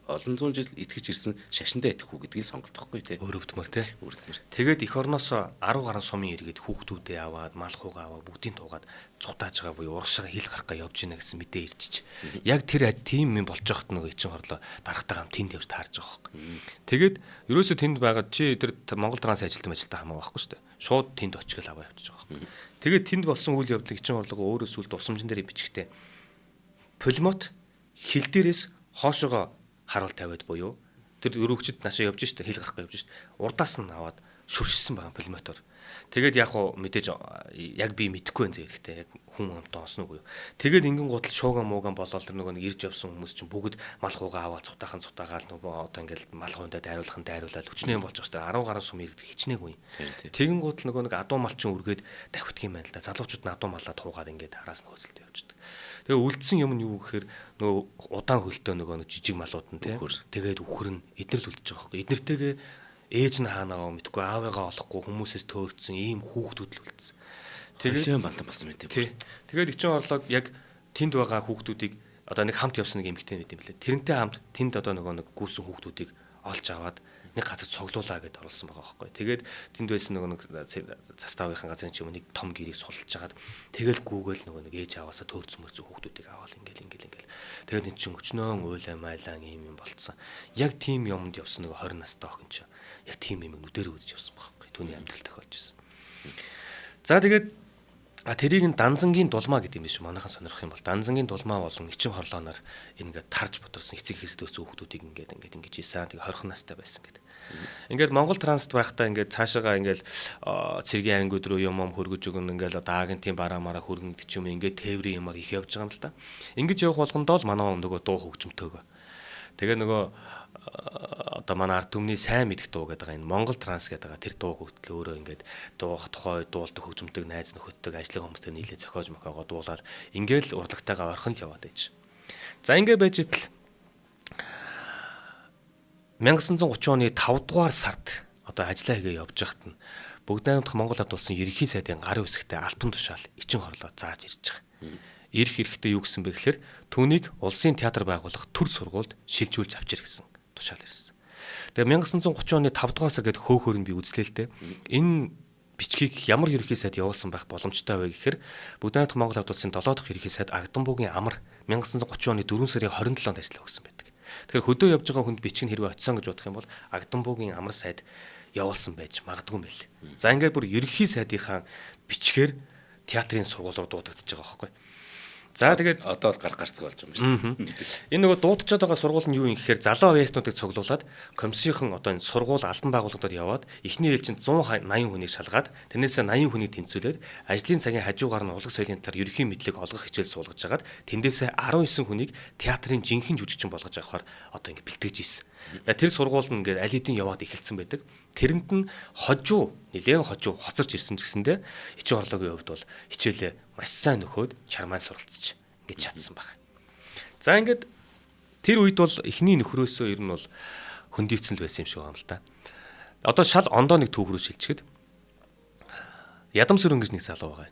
олон зуун жил итгэж ирсэн шашиндаа итгэхгүй гэдгийг сонголтохгүй те Өрөвдмөр те өрөвдмөр. Тэгээд эх орноос 10 гаруй сумын иргэд хүүхдүүдээ аваад мал хуугаа аваад бүгдийг туугаад цухтааж байгаа буюу урагшаага хил гарахгаа явж гинэ гэсэн мэдээ ирчиж. Яг тэр тим юм болж байхад нөгөө Ичин хорлоо дарахтай гам тэнд явж таарж байгаа байхгүй. Тэгээд ерөөсөө тэнд байгаа чи тэр Монгол Транс ажилтан хамаа байхгүй шүү дээ. Шууд тэнд очгол аваа явчих байгаа байхгүй. Тэгээд тэнд болсон үйл явдлыг Ичин хорлогоо өөрөө сүлд усамжин дээр бичгтээ пулемот хил дээрээс хоошоогоо харуул тавиад буюу тэр өрөвчд наашаа явж штэ хил гарахгүй явж штэ урдаас нь аваад шүршсэн байгаа пулемотор. Тэгээд яг хуу мэдээж яг би мэдэхгүй байх зэрэгтэй яг хүн амтаа онсно уу. Тэгээд ингэн гутал шууган мууган болоод тэр нөгөө нэг ирж явсан хүмүүс чинь бүгд мал хуугаа аваад цутаагаал нөгөө одоо ингээл мал хуйндаа дайруулаад хүчнээ болж байгаа штэ 10 гаруй сум иргэд хичнээг үе. Тэгэн гутал нөгөө нэг адуу малчин үргээд давхитг юм байна л да. Залуучууд нь адуу малаа туугаад ингээд хараас нь хөөцөлд явждаг. Тэгээ үлдсэн юм нь юу гэхээр нөгөө удаан хөлтөө нөгөө нэг жижиг малууд нь тэгээд үхэр нь эднэр л үлдэж байгаа байхгүй. Эднэртэйгээ ээж нь хаанаа мэдгүй аавыгаа олохгүй хүмүүсээс төөрцсөн ийм хүүхдүүд л үлдсэн. Тэгээд бантан болсон мэт юм. Тэгээд Ичин хорлог яг тэнд байгаа хүүхдүүдийг одоо нэг хамт явсан нэг эмэгтэй байт юм лээ. Тэрнтэй хамт тэнд одоо нөгөө нэг гүйсэн хүүхдүүдийг олж аваад нэг газар цоглуулаа гэдээ оруулсан байгаа байхгүй. Тэгээд тэнд байсан нөгөө нэг заставынхан газрын ч юм нэг том гэрийг сулж жагаад тэгэл гүүгээл нөгөө нэг ээж аваасаа төөрцөн мөрцөн хүүхдүүдийг аваад ингээл. Тэгээд эн чинь өчнөө уйлаа майлаа ийм юм болцсон. Яг тийм юмд явсан нөгөө 20 настай охин чинь яг тийм юм нүдээр үзэж явсан байхгүй. Түүний амьдрал тохиолж ирсэн. За тэгээд тэрийг нь Данзангийн дулмаа гэдэг юм биш манайхан сонирхох юм бол Данзангийн дулмаа болон Ичин хорлооноор ингээд тарж бодорсон эцэг эхээс дөөцөн хүүхдүүдийг ингээд ингэж ийсэн. Тэгээ 20 настай байсан гэдэг. Ингээд Монгол Транст байхдаа ингээд цаашаага ингээд цэргийн ангиуд руу юм хөргөж өгөн ингээд одоо агентийн бараа мараа хөргөн гэдэг юм ингээд тээврийн юмар их явж байгаа юм л да. Ингэж явах болгондоо л манай нөгөө дуу хөгжмөнтэйгөө. Тэгээ нөгөө одоо манай ард түмний сайн мэдих дуу гэдэг энэ Монгол Транс гэдэг тэр дуу хөгжил өөрөө ингээд дуу тухай дуулдаг хөгжмөнтэй найз нөхөдтэй ажлын хүмүүстэй нийлээ зохиож мохоогоо дуулаад ингээд л урлагтайгаа орхон л яваад байж. За ингээд байж итэл 1930 оны 5 дугаар сард одоо ажиллаа хийгээ явж байхад нь Бүгд найрамдах Монгол Ард улсын ерөнхий сайдын гарын үсгтээ альбан тушаал Ичин хорлоо зааж ирж байгаа. Ирэх эрэхтэй юу гэсэн бэ гэхээр түүнийг улсын театр байгуулах төр сургуульд шилжүүлж авчир гэсэн тушаал ирсэн. Тэгээ 1930 оны 5 дугаар сар гээд хөөхөр нь би үзлээ л дээ. Энэ бичгийг ямар ерөнхий сайд явуулсан байх боломжтой вэ гэхээр Бүгд найрамдах Монгол Ард улсын 7 дахь ерөнхий сайд Агдамбуугийн амар 1930 оны 4 сарын 27-нд ажиллаа өгсөн байдаг. Тэгэхээр хөдөө явж байгаа хүнд бичиг нь хэрвээ очисон гэж бодох юм бол Агдамбуугийн амар сайд явуулсан байж магадгүй юм байл. За ингээд бүр ерөнхий сайдынхаа бичгээр театрын сургуулиуд дуудагдчихж байгаа байхгүй. За тэгээд одоо бол гар гарцаг болж байгаа юм шүү. энэ нөгөө дуудчиход байгаа сургууль нь юу юм гэхээр залуу авиаснуудыг цуглуулад комиссийнхан одоо энэ сургууль албан байгууллагад яваад эхний ээлжинд 180 хүнийг шалгаад тэрнээсээ 80 хүнийг тэнцвүүлээд ажлын цагийн хажуугаар нь урлаг соёлын талаар ерөнхий мэдлэг олгох хичээл суулгаж агаад тэндээсээ 19 хүнийг театрын жинхэнэ жүжигчин болгож авахаар одоо ингэ бэлтгэж ийсэн. Тэр сургууль нь ингээд аль хэдийн яваад эхэлсэн байдаг. Тэрэнд нь нэлээд хожуу хоцорч ирсэн ч гэсэндээ эчин орлогын хувьд бол хичээлээ маш сайн нөхөөд чармаан суралцж ингэж чадсан баг. За ингээд тэр үед бол эхний нөхрөөсөө ер нь бол хөндийцэн л байсан юм шиг байна л да. Одоо шал ондоо нэг түүх рүү шилжчихэд Ядам Сүрэн гэж нэг залуу байгаа.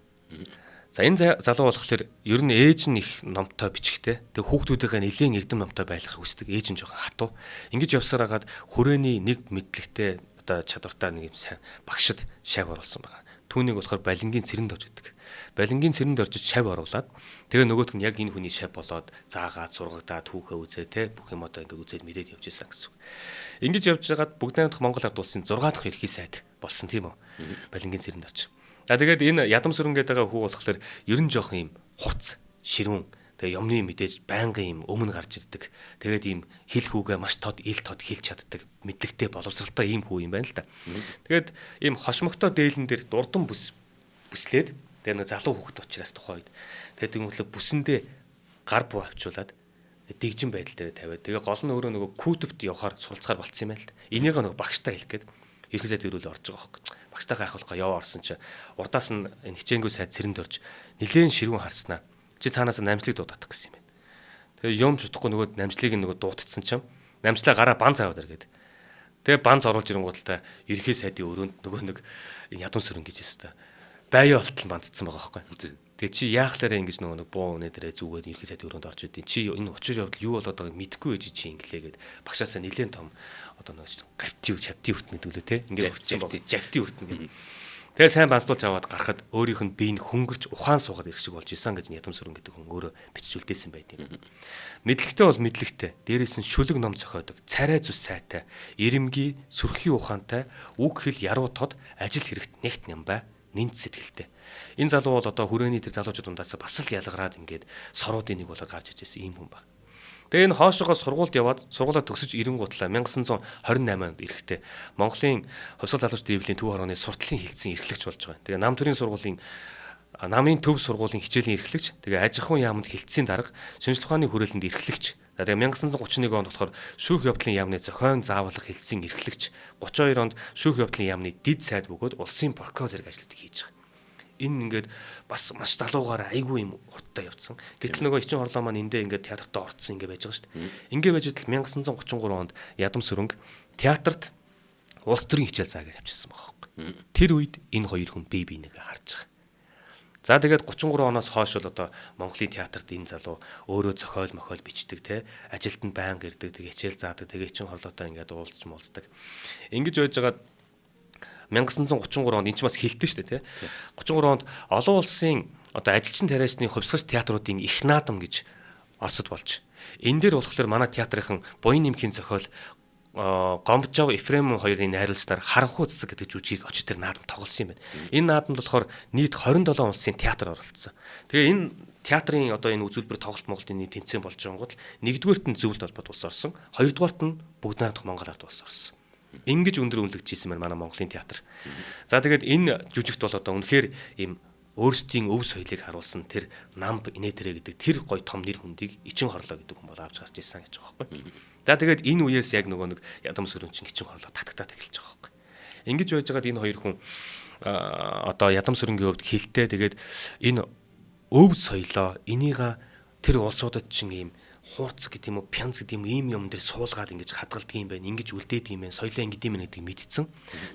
За энэ залуу болохоор ер нь ээж нь их номтой бичгтэй. Тэг хүүхдүүдийнхээ нэлийн эрдэм номтой байхыг хүсдэг. Ээж нь жоохон хатуу. Ингэж явсаар хагаад хүрээний нэг мэдлэгтэй одоо чадвартай нэг юм сайн багшид шав оруулсан байгаа. Түүнийг болохоор балингийн цэрэнд орж идэг. Балингийн цэрэнд орж шав оруулаад тэгээ нөгөөт нь яг энэ хүний шав болоод заагаад сургагдаа түүхээ үзээ те бүх юм одоо ингэ үзээд мэдээд явж исэн гэсэн үг. Ингэж явж байгаад бүгд найрамдах Монгол ард улсын 6 дахь ерхий сайд болсон тийм үү. Балингийн цэрэнд орж. За тэгээд энэ Ядам Сүрэн гэдэг хүү болохоор ер нь жоох юм хурц, ширүүн, тэгээ юмны мэдээж байнгын юм өмнө гарч ирдэг. Тэгээд ийм хэл хүүгээ маш ил тод хэлж чаддаг, мэдлэгтэй боловсралтай ийм хүү юм байна л да. Тэгээд ийм хошмогтой дээлэн дээр дурдан бүслээд тэгээ нэг залуу хүүхэд учраас тухайн үед тэгээд тэнгуүлээ бүсэндээ гар буу авчуулаад дэгжин байдал дээр тавиад тэгээ гол нь өөрөө нөгөө күүтөвт явахаар суралцахаар болцсон юм байна л да. Энийг нөгөө багштай хэлгээд ерхий сайд ирүүл орж байгаа байхгүй. Багштай гайхуулах яваа орсон чи урдаас нь энэ хичээнгүй сайд цэрэнд орж нэлээд ширүүн харснаа. Чи цаанаас намжлыг дуудах гэсэн юм байна. Тэгээ юм чудахгүй нөгөө намжлыг нөгөө дуудсан чинь намжлаа гараа банз аваад иргээд. Тэгээ банз оруулж ирэнгуудалтай ерхий сайдын өрөөнд нөгөө нэг Ядам Сүрэн гэж өстой. Байя болтол бандцсан байгаа байхгүй. Тэгээ чи яахлаараа ингэж нөгөө нэг буу өнөө дээрээ зүгээд ерхий сайдын өрөөнд орж идэв. Чи энэ учир явдал юу болоод байгааг мэдэхгүй байж чи инглээгээд багшаасаа нэлээд том одоо нэг чавти хүртэн гэдэг лөө те ингээд хүртсэн баг. Чавти хүртэн. Тэгээ сайн банцлуулж аваад гарахад өөрийнх нь биеийг хөнгөрч ухаан суугаад ирэх шиг болж исэн гэж Ядам Сүрэн гэдэг хүн өөрөө бичиж үлдээсэн байт юм. Мэдлэгтэй бол мэдлэгтэй. Дээрээс нь шүлэг ном зохиодог, царай зүс сайтай, ирэмгий, сүрхий ухаантай, үг хэл яруу тод, ажил хэрэгт нэгт нямбай, нэмт сэтгэлтэй. Энэ залуу бол одоо хүрээний тэр залуучууд дундаас бас л ялгараад ингээд соруудын нэг болоод гарч ижсэн ийм хүн баг. Тэгээ энэ хоошоогоо сургуульд яваад сургуулаа төгсөж ирэнгуутлаа 1928 онд эрэхтэй Монголын хувьсгал залуучдын эвлийн төв хорооны сурталын хилцэн эрхлэгч болж байгаа. Тэгээ нам төрийн сургуулийн намын төв сургуулийн хичээлийн эрхлэгч, тэгээ аж ахуйн яамд хилцээний дарга, шинжлэх ухааны хүрээлэнд эрхлэгч. За тэгээ 1931 онд болохоор шүүх явдлын яамны зохион зааварлах хилцэн эрхлэгч, 32 онд шүүх явдлын яамны дид сайд бөгөөд улсын прокурор зэрэг ажлуудыг хийж байгаа. Энэ ингээд бас маш залуугаар айгүй юм урттай явцсан. Гэтэл нөгөө эчин хорлоо маань эндээ ингээд театрт орцсон ингээд байж байгаа шүү дээ. Ингээд байж идэл 1933 онд Ядам Сүрэн театрт улс төрийн хичээл заагаар явчихсан байгаа байхгүй. Тэр үед энэ хоёр хүн бие биенийгээ харж байгаа. За тэгээд 33 оноос хойш бол одоо Монголын театрт энэ залуу өөрөө зохиол мохиол бичдэг те ажилд нь байнга ирдэг тэгээ хичээл заадаг тэгээ эчин хорлоотой ингээд уулзч муулздаг. Ингэж байж байгаа 1933 онд энэ ч бас хэлтэй шүү дээ тий. 33 онд олон улсын одоо ажилчин тариачны хувьсгал театруудын их наадам гэж Оросд болж. Энэ дээр болохоор манай театрынхан Буян нэмхийн зохиол Гомбжав Ефрем хоёрын найруулснаар Харанхуй цэцэг гэдэг жүжигийг очиж тэр наадам тоглосон юм байна. Энэ наадамд болохоор нийт 27 улсын театр оролцсон. Тэгээ энэ театрын одоо энэ үзүүлбэр тоглолт Монголын нэг тэмцээн болж байгаа гол нэгдүгээрт нь зөвлөлт холбоод улс орсон, хоёрдугаарт нь бүгд найрамдах Монгол ард улс орсон. Ингэж өндөр үнэлэгдчихсэн байна манай Монголын театр. За тэгээд энэ жүжигт бол одоо үнэхээр ийм өөрсдийн өв соёлыг харуулсан тэр намб инээтрэ гэдэг тэр гой том нэр хүндийг эчин хорлоо гэдэг хүн бол авч гарч ирсэн гэж байгаа байхгүй. За тэгээд энэ үеэс яг нөгөө нэг Ядам Сүрэн чинь эчин хорлоо татагтаад эхэлж байгаа байхгүй. Ингэж байж байгаад энэ хоёр хүн одоо Ядам Сүрэнгийн хувьд хилтэй тэгээд энэ өв соёлоо энийга тэр улсуудад чинь ийм хурц гэдэг юм уу, пянц гэдэг юм юм дээр суулгаад ингэж хадгалдаг юм байна. Ингэж үлдээд юм байна. Соёлоо ингэдэм юм гэдгийг мэдсэн.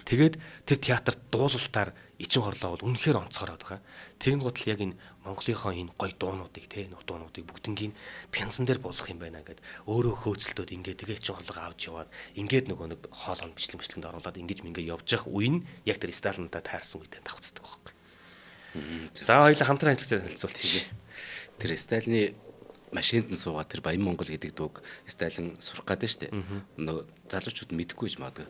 Тэгээд тэр театрт дуулалтаар эчин хорлоо бол үнэхээр онцгороод байгаа. Тэгэн гутал яг энэ Монголынхоо энэ гоё дуунуудыг те дуунуудыг бүгднийг пянцан дээр буулгах юм байна гэд өөрөө хөөцөлтөд ингэ тэгээ эчин хорлоо авч яваад ингээд нөгөө нэг хоолойн бичлэгэнд оруулаад ингэж мингээ явж явах үе нь яг тэр Сталинтай таарсан үедээ давцдаг байхгүй. За хоёулаа хамтран ажиллаж хэлцүүлт хийгээ. Тэр Сталины машинд нь суугаад тэр Баян Монгол гэдэг дууг Сталин сурах гэдэг штеп. Нөгөө залуучууд мэдэхгүй ч магадгүй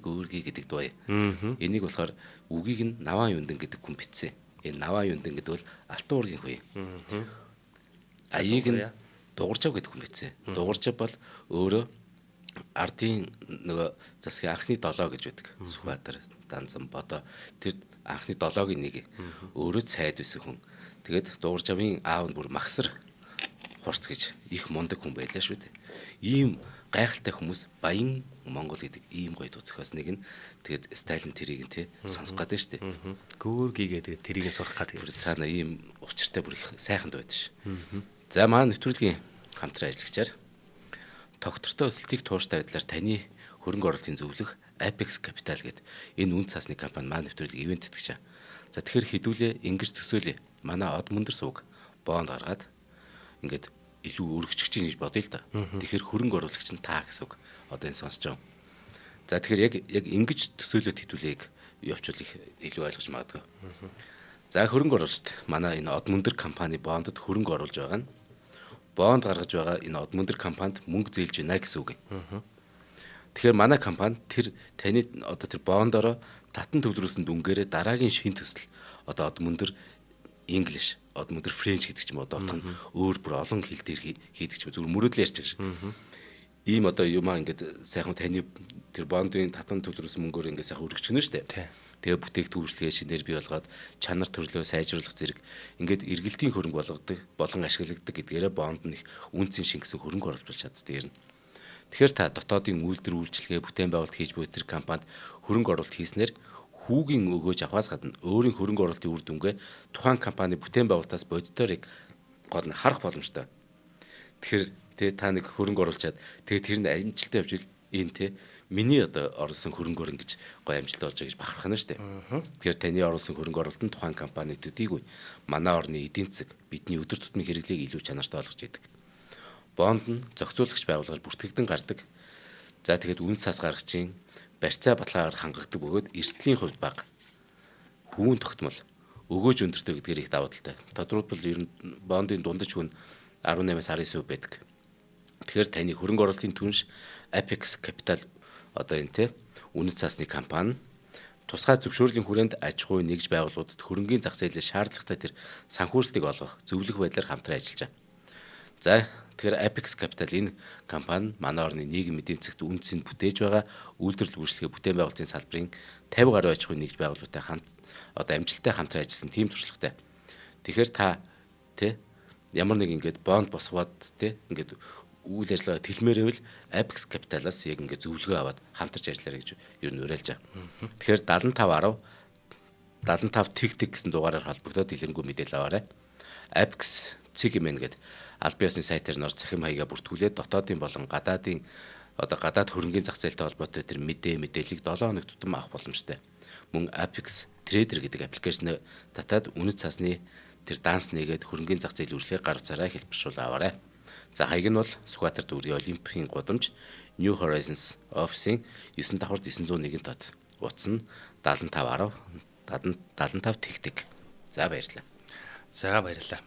гүрги гэдэг дуу. Энийг болохоор үгийг нь Наван Юндан гэдэг хүн бичсэн. Энэ Наваа Юндан гэдэг бол Алтан уургийн хүй. Аяыг нь Дугаржав гэдэг хүн байцээ. Дугаржав бол өөрөө ардын нөгөө засгийн анхны 7 гэж байдаг. Сүхбаатар, Данзан, Бодоо тэр анхны 7-гийн нэг өөрөө цайд байсан хүн. Тэгээд Дугаржавын аав нь бүр Магсар Хурц гэж их мундаг хүн байлаа шүү дээ. Ийм гайхалтай хүмүүс Баян Монгол гэдэг ийм гоё дуу зохиосныг нь тэгээд Сталин тэрийг нь сонсох гэдэг шүү дээ. Гүүргийгээ тэгээд тэрийг сурах гэдэг. Цаана ийм учиртай бүр их сайхан дуу байдаг ш. За маань нэвтрүүлгийн хамтран ажиллагчаар тогтвортой өсөлтийг тууштай байдлаар таны хөрөнгө оруулалтын зөвлөх Apex Capital гэдэг энэ үн цасны компани маань нэвтрүүлэг ивент итгэж. За тэгэхээр хэдүүлээ ингэж төсөөлье. Манай од мөндөр сууг бонд гаргаад ингээд илүү өргөжчих чинь гэж бодъё л да. Тэгэхээр хөрөнгө оруулагч нь та гэсэн үг. Одоо энэ сонсож байгаа. За тэгэхээр яг ингэж төсөөлөд хэдүүлээг явуучвал их илүү ойлгож магадгүй. За хөрөнгө оруулагчд манай энэ од мөндөр компани бондод хөрөнгө оруулж байгаа нь бонд гаргаж байгаа энэ од мөндөр компанид мөнгө зээлж байна гэсэн үг. Тэгэхээр манай компани тэр таны одоо тэр бондороо татан төвлөрүүлсэн дүнгээрээ дараагийн шин төсөл одоо од мөндөр English, од мөндөр French гэдэг ч юм уу одоо утга нь өөр бүр олон хэл дээр хийдэг ч юм зүгээр мөрөөдөл ярьж байгаа шиг. Ийм одоо юмаа ингээд сайхан таны тэр бондын татан төвлөрүүлсэн мөнгөөр ингээд сайхан өргөжчихнө шүү дээ. Тэгээ бүтээгдэхүүн үйлчлэгээ шинээр бий болгоод чанар төрлөө сайжруулах зэрэг ингээд эргэлтийн хөрөнгө болгодог, болон ашиглагддаг гэдгээрээ бонд нь их үнцэн шингэсэн хөрөнгө оруулж чаддаг юм. Тэгэхээр та дотоодын үйлдвэр үйлчлэгээ бүтээн байгуулалт хийж буй тэр компанид хөрөнгө оруулалт хийснээр хүүгийн өгөөж авахаас гадна өөрийн хөрөнгө оруулалтын үр дүнгээ тухайн компани бүтээн байгуулалтаас бодитоор гол нь харах боломжтой. Тэгэхээр та нэг хөрөнгө оруулчаад тэгээ тэр нь амжилттай явж ил энэ миний одоо оруулсан хөрөнгөөр ингэж гоё амжилттай болж байгаа гэж бахархна шүү дээ. Тэгэхээр таны оруулсан хөрөнгө оруулалт нь тухайн компани төдийгүй манай орны эдийн засаг бидний өдөр тутмын хэрэглээг илүү чанартай болгож идэг. Бонд нь зохицуулагч байгууллагаар бүртгэгдэн гардаг. За тэгээд үн цас гаргачийн барьцаа баталгаагаар хангагддаг бөгөөд эрсдлийн хувьд бага. Хүүн тогтмол өгөөж өндөртэй гэдгээр их давуу талтай. Тодорхойлбол ер нь бондын дундаж хүн 18-аас 19% байдаг. Тэгэхээр таны хөрөнгө оруулалтын түнш Apex Capital одоо энэ үнэт цаасны компани тусгай зөвшөөрлийн хүрээнд аж ахуйн нэгж байгууллагуудад хөрөнгийн зах зээлээс шаардлагатай тэр санхүүжилтийг олгох зөвлөх байдлаар хамтран ажиллаж байгаа. За тэгэхээр Apex Capital энэ компани манай орны нийгэм эдийн засагт үнцийг бүтээж байгаа үйлдвэрлэл үйлчлэгээ бүтээн байгуулалтын салбарын 50 гаруй аж ахуйн нэгж байгууллагатай хамт одоо амжилттай хамтран ажилласан тийм туршлагатай. Тэгэхээр та ямар нэг ингээд бонд босгоод ингээд үйл ажиллагаа тэлмээрээвэл Apex Capital-аас яг ингээд зөвлөгөө аваад хамтарч ажиллаарай гэж ер нь уриалж байгаа. Тэгэхээр 75 тэг гэсэн дугаараар холбогдоод дэлгэрэнгүй мэдээлэл аваарай. Apex CGM гэдэг аль биесны сайтаар нор цахим хаягаа бүртгүүлээд дотоодын болон гадаад хөрөнгийн зах зээлтэй холбоотой тэр мэдээллийг 7 хоног тутам авах боломжтой. Мөн Apex Trader гэдэг аппликейшн татаад үнэт цасны тэр данс нэгээд хөрөнгийн зах зээлийн үйлчлэгийг гар утсаараа хэлбэршүүл аваарай. За хаяг нь бол Сүхбаатар дүүргийн Олимпийн гудамж New Horizons офисын 9 давхар 901 дот. Утас нь 7510 75 тэгтэг. За баярлалаа.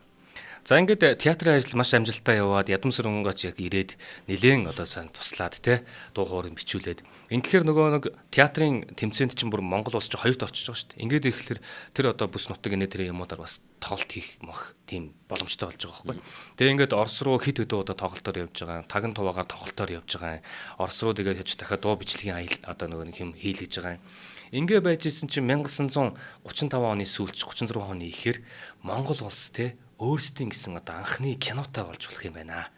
За ингээд театрын ажил маш амжилттай яваад ядам сүрэнгаач яг ирээд нэлээд одоо сайн туслаад дуу хоорыг бичүүлээд ингээд нөгөө нэг театрын тэмцээнд чинь бүр Монгол улс чинь хоёрт орчиж байгаа шүү дээ. Ингээд ирэхлээр тэр одоо бүс нутаг инээ тэр юмудаар бас тоглолт хийх мөх тийм боломжтой болж байгаа байхгүй. Тэгээ ингээд Орос руу хит хөдөө одоо тоглолтоор явж байгаа. Таган туваагаар тоглолтоор явж байгаа. Орос руу тэгээд хэж дахиад дуу бичлэгийн одоо нөгөө нэг юм хийлгэж байгаа. Ингээ байж исэн чинь 1935 оны сүүлч 36 оны ихээр Монгол улс өөрсдийн гэсэн одоо анхны кинотой болж болох юм байна.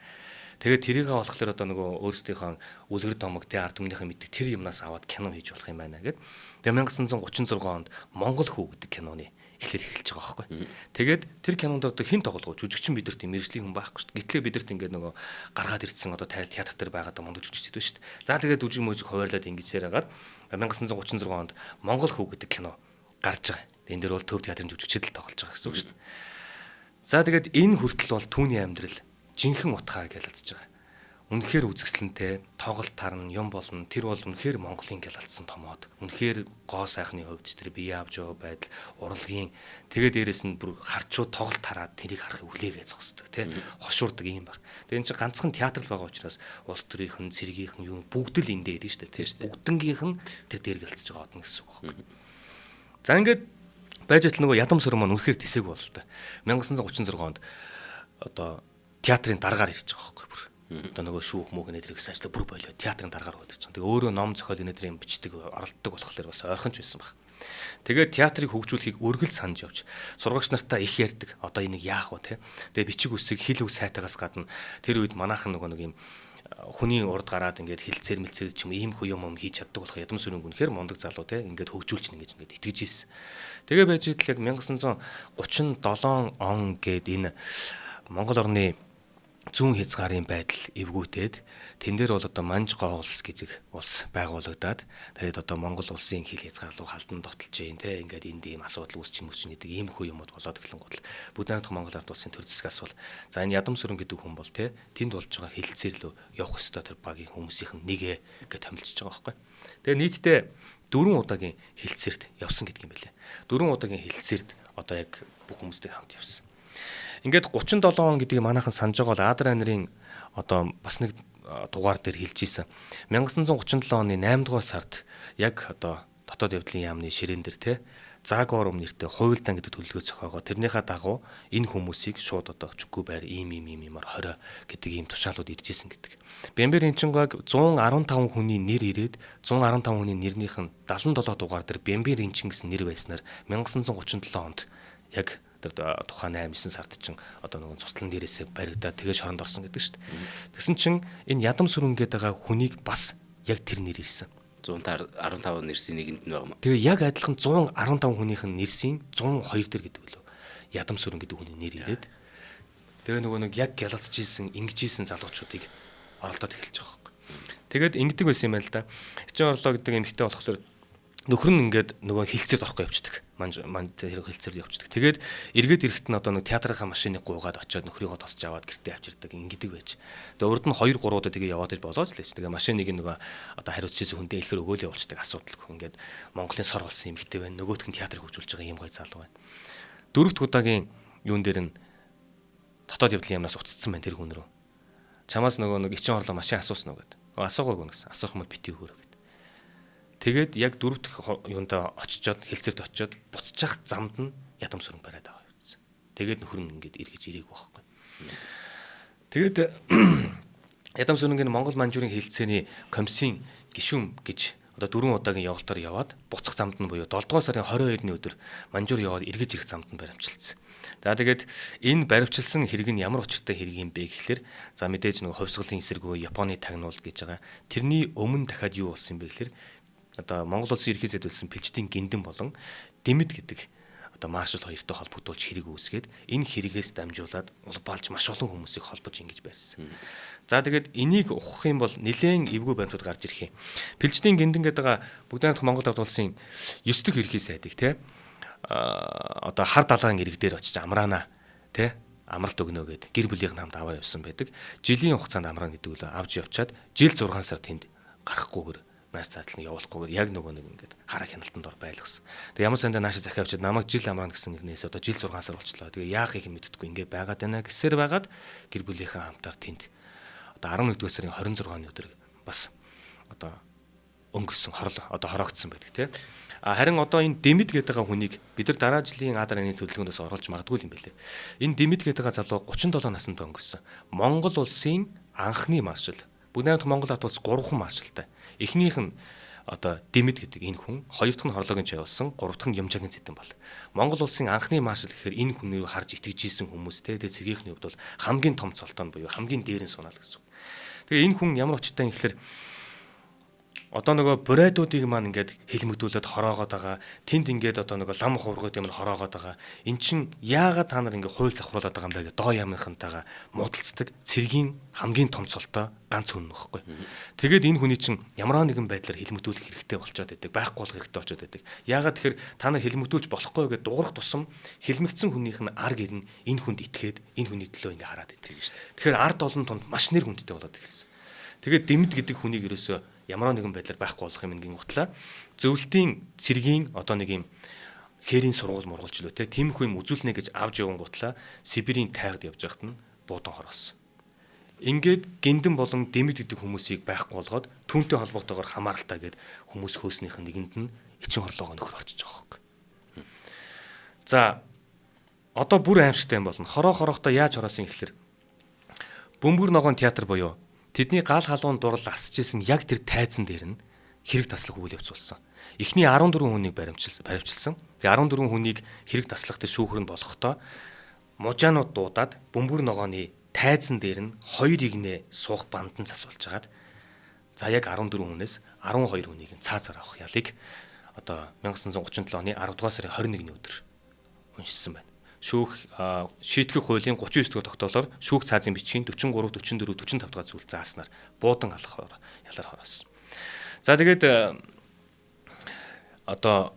Тэгээд тэрийг болохоор одоо нөгөө өөрсдийнхөө үлгэр домог ард түмнийхээ мэддэг тэр юмнаас аваад кино хийж болох юм байна гэд. Тэгээд 1936 онд Монгол хүү гэдэг киноны эхлэж байгаа байхгүй. Тэгээд тэр кинонд одоо хэн тоглох вэ? Жүжигчин бидэрт юм мэрэгжлийн хүн байхгүй шүү дээ. Гэтэл бидэрт ингээд нөгөө гаргаад ирсэн одоо театр дээр байгаад мундаг жүжигчд байдаг шүү дээ. За тэгээд үжиг мөжиг хуваарлаад ингэсээр хагаад 1936 онд Монгол хүү гэдэг кино гарч байгаа. Энэ дэр бол төв театрын жүжигчд л тоглож байгаа гэсэн үг шүү дээ. За тэгээд энэ хүртэл бол түүний амьдрал жинхэнэ утгаа гялалцж байгаа. Үнэхээр үзэсгэлэнтэй, тоглолт тарна, юм болно. Тэр бол үнэхээр Монголын гялалцсан томоод. Үнэхээр гоо сайхны хувьд тэр бие авч байгаа байдал, урлагийн тэгээд дээрэс нь бүр харчуу тоглолт тараад тэрийг харахыг үлээгээ зогсдог, хошуурдаг юм баг. Тэгээд энэ чинь ганцхан театр л байгаа учраас улс төрийнхэн, цэргийнхэн юу бүгд л эндээ ирнэ шүү дээ. Бүгднгийнх нь тэр дээр гялалцж байгаа одно гэсэн үг байна. За ингээд Байж тал нөгөө ядам сүрэн маань үнэхээр тэсэг бол л та. 1936 онд одоо театрын дараагаар ирж байгаа байхгүй бүр. Одоо нөгөө шүүх мөөгнээ тэр их ажил бүр болоо театрын дараагаар өгдөг чинь. Тэгээ өөрөө ном зохиол энэ төрлийн бичдэг оролддог болохоор бас ойрхон ч байсан баг. Тэгээд театрыг хөгжүүлэхийг үргэлж санаж явж сургагч нартай их ярьдаг. Одоо энийг яах вэ те. Тэгээ бичиг үсэг хил үг сайтаагаас гадна тэр үед манайхан нөгөө нэг юм хүний урд гараад ингээд хилцээр мэлцээр ч юм ийм хүү юм хийж чаддаг болох ядам сүрэн үнэхээр мондөг залуу те ингээд хөгжүүлж ингэж ингээд итгэж ийсэн. Тэгээ байж идэл яг 1937 он гээд энэ Монгол орны зүүн хязгаарын байдал эвгүүтээд тэн дээр бол одоо Манжгаа улс гэдэг улс байгуулагдаад тэгээд одоо Монгол улсын хил хязгаар руу халдан довтолж जैन те ингээд энд ийм асуудал үүсч юм гэдэг ийм хүү юмуд болоод эхлэн гол бүгд найрамдах Монгол ард улсын төр засаг асуул за энэ ядам сүрэн гэдэг хүн бол те тэнд болж байгаа хилцээр лөө явах ёстой тэр багийн хүмүүсийн нэгэ гэж томилж байгаа байхгүй. Тэгээ нийтдээ 4 удаагийн хилцээрт явсан гэдэг юм байлээ. 4 удаагийн хилцээрт одоо яг бүх хүмүүстэй хамт явсан. Ингээд 37 он гэдгийг манайхан санаж байгаа бол Адар анирын одоо бас нэг дугаар дээр хэлж ийсэн. 1937 оны 8 дугаар сард яг одоо дотоод явдлын яамны ширээн дээр те Загорум нэртэй хуйлдаан гэдэг төлөвлөгөө зохиогоо тэрнийхээ дагуу энэ хүмүүсийг шууд одоо өчггүй байр ийм 20 гэдэг ийм тушаалууд ирж ийсэн гэдэг. Бямбер Энчингаг 115 хүний нэр ирээд 115 хүний нэрнийх нь 77 дугаар дээр Бямбер Энчин гэсэн нэр байснаар 1937 онд яг тэр тухайн 8-9 сард чинь одоо нэг цуслан дээрээсээ баригдаад тэгээ шоронд орсон гэдэг шүү дээ. Тэгсэн чинь энэ ядам сүрэн гэдэг байгаа хүнийг бас яг тэр нэр ирсэн. 115 нэрсийн нэгэнд нь байгаа юм. Тэгээ яг адилхан 115 хүнийх нь нэрсийн 102 дээр гэдэг үлээ. Ядам сүрэн гэдэг хүний нэр ирээд тэгээ нөгөө нэг яг гялалцж ийсэн, ингэж ийсэн залуучуудыг оролдоод эхэлж байгаа байхгүй. Тэгээд ингэдэг байсан юм байл да. Эчин орлоо гэдэг эмэгтэй болохоор нөхөр нь ингээд нөгөө хилцээрд орохгүй явчихдаг. Манд хэрэг хилцээрд явчихдаг. Тэгээд эргээд ирэхэд нь одоо нэг театрынхаа машиныг гуугаад очиод нөхрийгөө тосч аваад гэртээ авчирдаг ингэдэг байж. Тэгээд урд нь 2 3 удаа тэгээ яваад ир болооч лээч. Тэгээ машиныг нөгөө одоо хариуцчихсан хүнтэй илэхэр өгөөл явуулчихдаг асуудал. Ингээд Монголын сор болсон эмэгтэй байна. Нөгөөтг нь театрыг хөгжүүлж байгаа юм гой залуу байна. 4-р удаагийн юун дээр нь дотоод явдлын яамнаас уццсан байна тэр хүн рүү. Чамаас нөгөө нэг ичин орлоо машин асуусан уу гэдэг. Асуугаагүй гэсэн. Асуух юм бол бити өгөөрэй. Тэгээд яг 4 дахь юундаа очичоод хилцээрт очиод буцчих замд нь ядам сүрэн бариад аваа явуулсан. Тэгээд нөхөр нь ингээд эргэж ирээг байхгүй. Тэгээд ядам сүрэнгийн Монгол манжуурын хилцээний комиссийн гишүүн гэж одоо 4 удаагийн явалтаар яваад буцах замд нь буюу 7 дугаар сарын 22-ны өдөр манжуур яваад эргэж ирэх замд нь баримтжилсан. За тэгээд энэ баримтчилсан хэрэг нь ямар учиртай хэрэг юм бэ гэхэлэр за мэдээж нэг хувьсгалын эсэргүү Японы тагнуул гэж байгаа. Тэрний өмнө дахиад юу болсон юм бэ гэхэлэр одоо Монгол улсын ерхий сайд болсон Пэлчдийн гиндэн болон Дэмэд гэдэг одоо маршал хоёртой холбогдуулж хэрэг үүсгээд энэ хэрэгээс дамжуулаад улбаалж маш олон хүмүүсийг холбож ингэж байрсан. За тэгээд энийг ухах юм бол нэлээд эвгүй баримтууд гарч ирэх юм. Пэлчдийн гиндэн гэдэг байгаа бүгд найрамдах Монгол ард улсын 9 дэх ерхий сайдыг те одоо хар далайн ирэг дээр очиж амраана те амралт өгнө гэд гэр бүлийнх нь хамт аваа явсан байдаг. Жилийн хугацаанд амраана гэдэг үл авч явчаад жил 6 сар тэнд гарахгүйгээр маш цаатлан явуулахгүйгээр яг нөгөө нэг ингээд хараа хяналтанд ор байлгасан. Тэгээ ямар сандаа наашаа захиа авчид намайг жил амраана гэсэн нэгнээс одоо жил 6 сар болчлоо. Тэгээ яахыг нь мэддэггүй ингээд байгаад байна гэсээр байгаад гэр бүлийнхээ хамтаар тэнд одоо 11-р сарын 26-ны өдөр бас одоо өнгөрсөн одоо хороогдсон байдаг тийм. Харин одоо энэ Дэмэд гэдэг хүнийг бид нар дараа жилийн Адар анирын төлөвлөгөөнөөс оруулж магадгүй юм байлээ. Энэ Дэмэд гэдэг залуу 37 настай өнгөрсөн. Монгол улсын анхны маршал. Бүгд найрамдах Монгол ард улс 3 хүн маршалтай. Эхнийх нь одоо Дэмэд гэдэг энэ хүн, хоёр дахь нь Хорлоогийн чай болсон, гурав дахь нь Юмжаагийн Цэдэн бол. Монгол улсын анхны маршал гэхээр энэ хүнийг харж итгэж ийсэн хүмүүс те цэргийнхний хувьд бол хамгийн том цолтон буюу хамгийн дээрэн сунаал гэсэн. Тэгээ энэ хүн ямар очтой юм гэхээр одоо нөгөө бурайдуудыг маань ингээд хэлмэгдүүлээд хороогоод байгаа. Тэнд ингээд одоо нөгөө лам хувргууд юм хороогоод байгаа. Эн чин яагаад та нар ингээд хууль завхруулаад байгаа юм бэ гэдэг доо ямынхантайгаа муудалцдаг цэргийн хамгийн том цолтой ганц хүн нөхгүй. Тэгээд энэ хүний чин ямар нэгэн байдлаар хэлмэгдүүлэх хэрэгтэй болчиход байдаг. Байхгүй болох хэрэгтэй болчиход байдаг. Яагаад тэгэхээр та нар хэлмэгдүүлж болохгүй гэдэг дуурах тусам хэлмэгдсэн хүнийх нь ар гэр нь энэ хүнд итгээд энэ хүний төлөө ингээд хараад байдаг шүү дээ. Тэгэхээр ард олон тунд маш нэр хүндтэй болоод эхэлсэн. Тэгээд Дэмэд гэдэг хүнийг ерөөсөө ямар нэгэн байдлаар байхгүй болох юм ингийн гутлаа зөвлөлтийн цэргийн одоо нэг юм хээрийн сургууль мургалж лөө те тиймэрхүү юм үзүүлнэ гэж авч явсан гутлаа Сибирийн тайгад явж байхад нь буудан хороосон. Ингээд гиндэн болон Дэмэд гэдэг хүмүүсийг байхгүй болгоод түүнтэй холбоотойгоор хамааралтай гэд хүмүүс хөөснийх нь нэгэнд нь Эчин хорлоогоо нөхөр очиж байгаа хэрэг. За одоо бүр аимшигтай юм болно. Хорохтой яаж хоросон гэхэлэр Бөмбөр ногоон театр буюу тэдний гал халуун дурал асж исэн яг тэр тайзан дээр нь хэрэг таслах үйл явц болсон. Эхний 14 хүнийг баривчилсан. Тэгээ 14 хүнийг хэрэг таслахад шүүхэр нь болохдоо мужаанууд дуудаад бөмбөр ногооны тайзан дээр нь 2 игнэ суух бандан засуулж хагаад за яг 14 хүнээс 12 хүнийг цаазаар авах ялыг одоо 1937 оны 10 дугаар сарын 21-ний өдөр уншсан байна. Шүүх шийтгэх хуулийн 39 дугаар тогтоолоор шүүх цаазын бичгийн 43, 44, 45 дугаар зүйл зааснаар буудан алхахаар ялар хоросон. За тэгээд одоо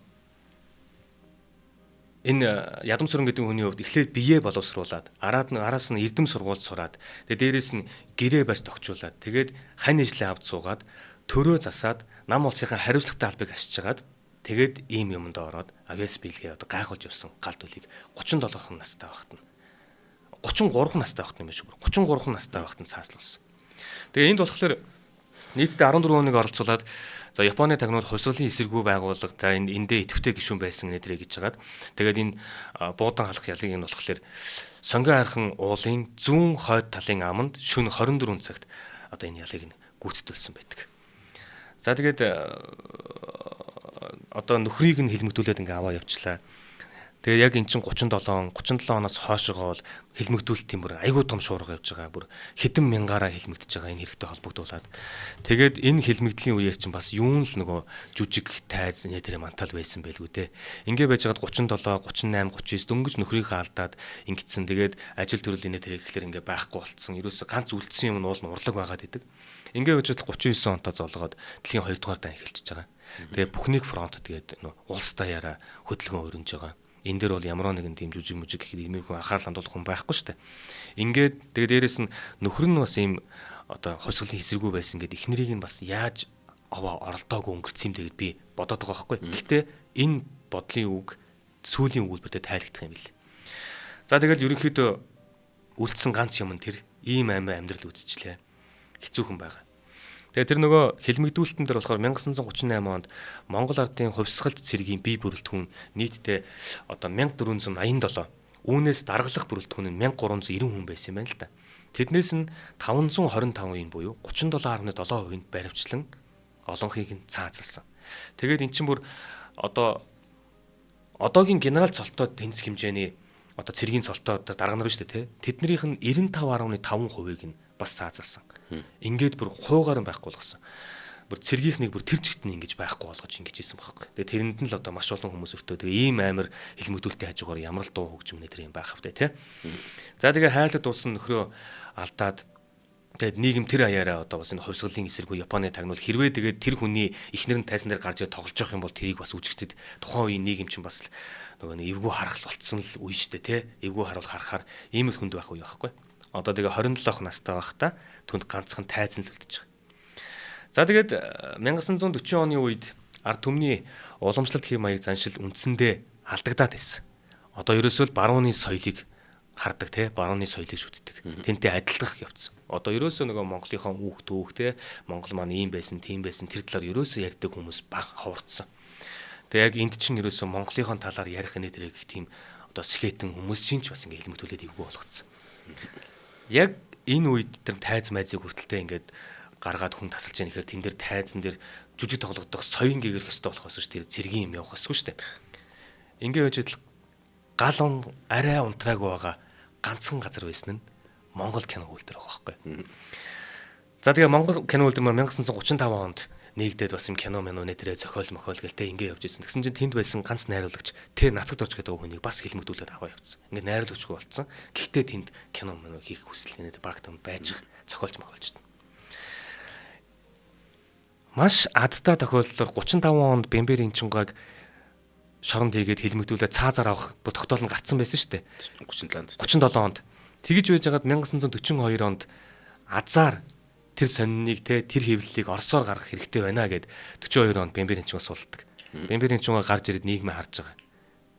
энэ ядам сүрэн гэдэг хүний хувьд эхлээд биеэ боловсруулад араас нь эрдэм сургууль сураад тэгээд дээрэс нь гэрээ барьж тогтчуулаад тэгээд хань ижлээ авд суугаад төрөө засаад нам улсынхаа хариуцлагатай албыг асчижгаад тэгээд ийм юмд ороод авиас биелгээ одоо гайхуулж явсан гал төлийг 37 настай байхад нь 33 настай байхад юм биш үү 33 настай байхад нь цааслуулсан. Тэгээ энд болохоор нийтдээ 14 хүнийг оролцуулаад за Японы тагнууд хувьсгалын эсэргүү байгууллага эндээ идэвхтэй гишүүн байсан нэрээ гэж хагаад тэгээд энэ буудан халах ялыг нь болохоор сонгон хайрхан уулын зүүн хойд талын аманд шөнө 24 цагт одоо энэ ялыг нь гүйцэтгүүлсэн байдаг. За тэгээд одоо нөхрийг нь хэлмэгдүүлээд ингээ аваа явчлаа. Тэгээд яг эн чинь 37 оноос хойшоо бол хэлмэгдүүлэлт юм бүр айгүй том шуурга явж байгаа. Бүр хэдэн мянгаараа хэлмэгдэж байгаа энэ хэрэгтэй холбогдуулаад. Тэгээд энэ хэлмэгдлийн үеэр чинь бас юун л нөгөө жүжиг тайз нэтэр мантал байсан байлгүй дээ. Ингээ байж байгаад 37, 38, 39 дөнгөж нөхрийг алдаад ингэсэн. Тэгээд ажил төрлийн нэтэр ихлээр ингээ байхгүй болцсон. Ерөөсө ганц үлдсэн юм нь уул нь урлаг байгаад идэг. Ингээ байж байгаад 39 онтоо золгоод дэлхийн 2 дугаар дан эхэлчихэж байгаа. Тэгээ бүхнийг фронт тэгээд улс даяараа хөдөлгөөн өрнөж байгаа. Энэ дээр бол ямар нэгэн тийм жүжиг мүжиг гэхэд иймэрхүү анхаарал хандуулах хүн байхгүй шүү дээ. Ингээд тэгээд дээрэс нь нөхөр нь бас ийм одоо хувьсгалын эсэргүү байсан гэдэг эхнэрийг нь бас яаж оролдоогүй өнгөрцөн юм тэгээд би бодоод байгаа байхгүй. Гэхдээ энэ бодлын үг сүүлийн өгүүлбэртэй тайлбарлах юм бэл. За тэгэл ерөнхийдөө үлдсэн ганц юм нь тэр ийм амин амьдрал үзчихлээ. Хэцүүхэн байгаа. Тэгээ тэр нөгөө хэлмэгдүүлэлтэн дээр болохоор 1938 онд Монгол ардын хувьсгалт цэргийн бие бүрэлдэхүүн нийтдээ одоо 1487, үүнээс даргалах бүрэлдэхүүн нь 1390 хүн байсан юм байна л да. Тэднээс нь 525% буюу 37.7%-нд баривчлан олонхийг нь цаазалсан. Тэгээд эн чинь бүр одоо одоогийн генерал цолтоод тэнцэх хэмжээний одоо цэргийн цолтоод дарга нар шүү дээ, тэднэрийнх нь 95.5%-ийг нь бас цаазалсан. Ингээд бүр хуугаар нь байхгүй болгосон. Бүр цэргийнхнийг бүр тэр чигт нь ингэж байхгүй болгож ингэж ийсэн байхгүй. Тэгээ тэрэнд нь л одоо маш олон хүмүүс өртөө. Тэгээ ийм амар хэлмэгдүүлэлтийн хажуугаар ямар л дуу хөгжим нэтэр юм байх вэ те. За тэгээ хайлт уусан нөхрөө алдаад тэгээд нийгэм тэр аяараа одоо бас энэ хувьсгалын эсэргүү Японы тагнуул хэрвээ тэгээд тэр хүний эхнэр нь тайзан дээр гарч ирээд тоглож явах юм бол тэрийг бас үжигчдэд тухайн үеийн нийгэм чинь бас нөгөө нэг эвгүй харах болцсон л үе штэ те. Эвгүй харуул харахаар ийм л хүнд байх үе байхгүй. Одоо тэгээ 27 настай байхдаа түнд ганцхан тайзан л үлдэж байгаа. За тэгээд 1940 оны үед ард түмний уламжлалт хэм маяг заншил үндсэндээ алдагдаад байсан. Одоо ерөөсөө л барууны соёлыг хардаг те, барууны соёлыг шүтдэг. Тэнтэй адилдах явцсан. Одоо ерөөсөө нөгөө Монголынхон үүх түүх те, Монгол маань ийм байсан, тийм байсан тэр талаар ерөөсөө ярьдаг хүмүүс баг ховорцсон. Тэгээ яг энд чинь ерөөсөө Монголынхон талаар ярих нэтэр гэх тийм одоо скетэн хүмүүс чинь ч бас ингэ хэлмэгдүүлээд ивгүй болгоцсон. Яг энэ үед тэр тайз майзыг хүртэлтэй ингээд гаргаад хүн тасалж яах гэхээр тэн дээр тайзан дээр жүжиг тоглогдох соён гэгэрх ёстой болохоос ш тэр цэргийн юм явах ёсгүй шүү дээ. Ингээд байж гал арай унтраагүй байгаа ганцхан газар байсан нь Монгол кино үйлдвэр байгаа байхгүй. За тэгээ Монгол кино үйлдвэр 1935 онд нэгдээд бас юм кино нэтэрээ зохиол мохиол гэлтэй ингээд явж ирсэн. Тэгсэн чинь тэнд байсан ганц найруулагч тэр нацагт орж гэдэг хүнийг бас хэлмэгдүүлээд аваа явцсан. Ингээд найруулагчгүй болцсон. Гэхдээ тэнд кино хийх хүсэл нэ багтам байж зохиолч мохиолч. Маш адтай тохиолдлоор 35 онд Бэмбэрийн Чингааг шоронд хийгээд хэлмэгдүүлээд цаазаар авах тогтоол нь гарцсан байсан шүү дээ. 37 онд. Тэгэж байж байгаад 1942 онд азар тэр сониныг тэр хэвлэлийг Оросоор гаргах хэрэгтэй байна гэд 42 онд Бэмбэрийн Чингаа суулдаг. Бэмбэрийн Чингаа гарч ирээд нийгмээ харж байгаа.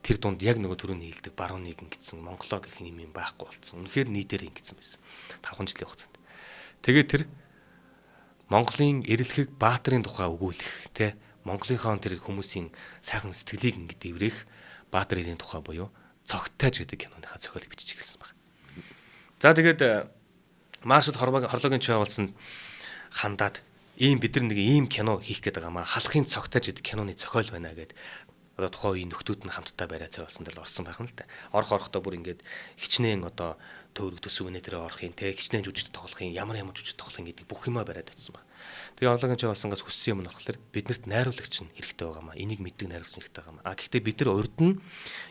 Тэр дунд яг нөгөө түрүүний хэлдэг барууныг ингэсэн Монголоо гэх юм байхгүй болсон. Үнэхээр нийтээр ингэсэн байсан. 5 жилийн хугацаанд. Тэгээд тэр Монголын эрэлхэг баатрын тухай өгүүлэх те Монголынхаа тэр хүмүүсийн сайхан сэтгэлийг ингээд эврэх Баатар Ирийн тухай буюу Цогтойж гэдэг киноныхаа зохиолыг бичиж эхэлсэн байна. За тэгээд Маршал хорлоогийн чавуулсан хандаад бид нар нэг ийм кино хийх гээд байгаа маа. Халахын Цогтойж гэдэг киноны зохиол байна гэд одоо тухайн үеийн нөхдүүд нь хамтдаа барай цавуулсан дээр орсон байх нь л да. Орохдоо бүр ингээд хичнээн одоо төөрөг төсөвнээ дээр орох юм те хичнээн жүжигт тоглох юм ямар жүжигт тоглох юм гэдэг бүх юмаа бариад байсан байна. Тэгээ орлогын чавуулсангаас хүссэн юм нь болохоор биднэрт найруулагч нь хэрэгтэй байгаа маа. Энийг мэддэг найруулагч хэрэгтэй байгаа маа. Гэхдээ бид нар урд нь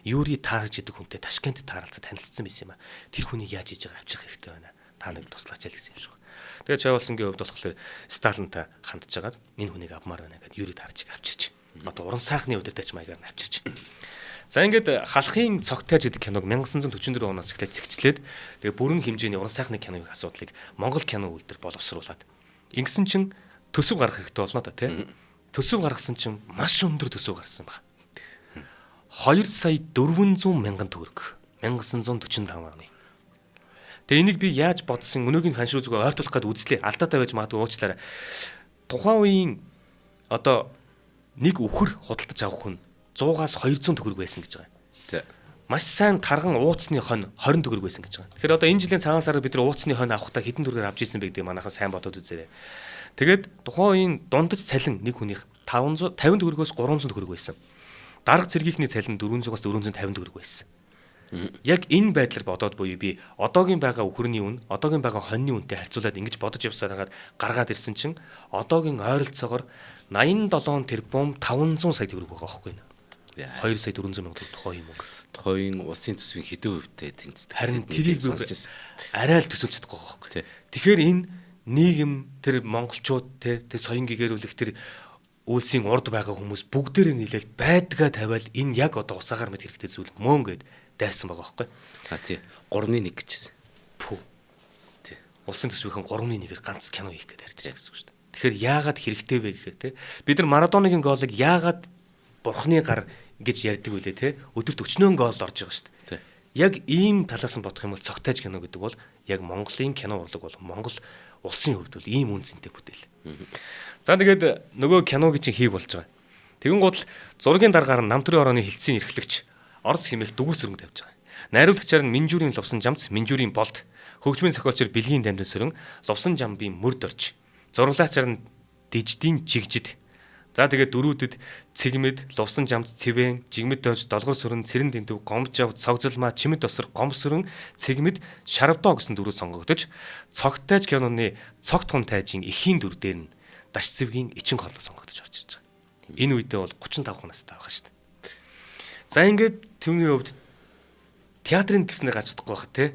Юри Таарж гэдэг хүнтэй Ташкент тааралцаад танилцсан байсан юм аа. Тэр хүнийг яаж хийж байгаа авчрах хэрэгтэй байна. Та нэг туслаач яа гэсэн юм шиг. Тэгээ чавуулсангийн хувьд болохоор Сталинтай хандж агаад энэ хүнийг авмаар байна гэдэг Юри Тааржийг авчирч. Одоо уран сайхны удирдагч маягаар нь авчирч. За ингээд Халахын Цогтойж гэдэг киног 1944 оноос эхлээд зэгчлээд тэгээ бүрэн хэмжээний уран сайхны киноны асуудлыг Монгол кино үйлдвэр боловсруулад ингэсэн чинь төсөв гаргах хэрэгтэй болно да тий. Төсөв гаргасан чинь маш өндөр төсөв гарсан баг. 2 сая 400 мянган төгрөг. 1945 оны. Тэгээ энийг би яаж бодсон өнөөгийн ханшруу зүгээр ойртуулах гээд үзлээ. Алдаатай байж магадгүй уучлаарай. Тухайн үеийн одоо нэг үхэр худалдаж авах хүн 100-аас 200 төгрөг байсан гэж байгаа. Тий. Маш сайн тарган ууцны хонь 20 төгрөг байсан гэж байгаа. Тэгэхээр одоо энэ жилийн цагаан сараар бид нар ууцны хонь авахдаа хэдэн төгрөгээр авч ирсэн бэ гэдэг манайхан сайн бодоод үзээрэй. Тэгээд тухайн үеийн дундаж цалин нэг хүнийх 550 төгрөгөөс 300 төгрөг байсан. Дарга цэргийнхний цалин 400-аас 450 төгрөг байсан. Яг энэ байдлаар бодоод буюу би одоогийн байгаа үхрийн үн, одоогийн байгаа хоньны үнэтэй харьцуулаад ингэж бодож явсаар хагаад гаргаад ирсэн чинь одоогийн ойролцоогоор 87 тэрбум 500 сая төгрөг байгаа байхгүй юу? 2 сая 400 мянган төгрөг тухайн юм уу? Тухайн улсын төсвийн хэдэн хувьтай тэнцдэг. Харин тэрийг би арай л төсөлж чадахгүй байгаа байхгүй. Тэгэхээр энэ нийгэм тэр монголчууд тэр соён гэгэрүүлэх тэр үйлсийн урд байгаа хүмүүс бүгдээрээ нийлээл байдгаа тавиал энэ яг одоо усаагаар мэд хэрэгтэй зүйл мөн гэд дайрсан байгаа байхгүй. А тий 3-1 гэжсэн. Пүү. Тий. Улсын төсвийн 3-1-ээр ганц кино хийх гэдэг ярьж байгаа гэсэн үг шүү дээ. Тэгэхээр яагаад хэрэгтэй вэ гэхээр те бид нар Марадоныгийн гоолыг яагаад бурхны гар гэж ярьдаг үлээ те өдөрт 40 гол орж байгаа шүү дээ. Яг ийм талаас нь бодох юм бол Цогтойж кино гэдэг бол яг Монголын кино урлаг бол Монгол улсын хувьд бол ийм үн цэнтэй бүтээл. За тэгээд нөгөө киног чинь хийх болж байгаа. Тэгэн гутал зургийн дараагаар нам төрийн орооны хилцэн эрхлэгч Орос хэмээх дүгүр сүрэн тавьж байгаа. Найруулагчаар нь Минжүүрийн Лувсан жамц, Минжүүрийн болд, хөгжмийн зохиолчор Бэлгийн дамжин сүрэн, Лувсан жамбын мөрд орж, зураглаачаар нь Диждийн жигжид. За тэгээд дөрүүдэд цэгмэд, Лувсан жамц, цэвэн, жигмэд дойж, долгор сүрэн, цэрэн дэндүү, гомжав, цогцолмаа, чимэд осор, гомс сүрэн, цэгмэд, шарвдоо гэсэн дүрүүд сонгогдож, Цогтойж киноны цогт хун тайжийн эхийн дүр дээр нь Даш цэвгийн ичин хорлол сонгогдож орж иж байгаа. Энэ үедээ бол 35 настай байгаа шүү дээ. За ингээд түүний хувьд театрын дэлснээ гарч чадахгүй байх те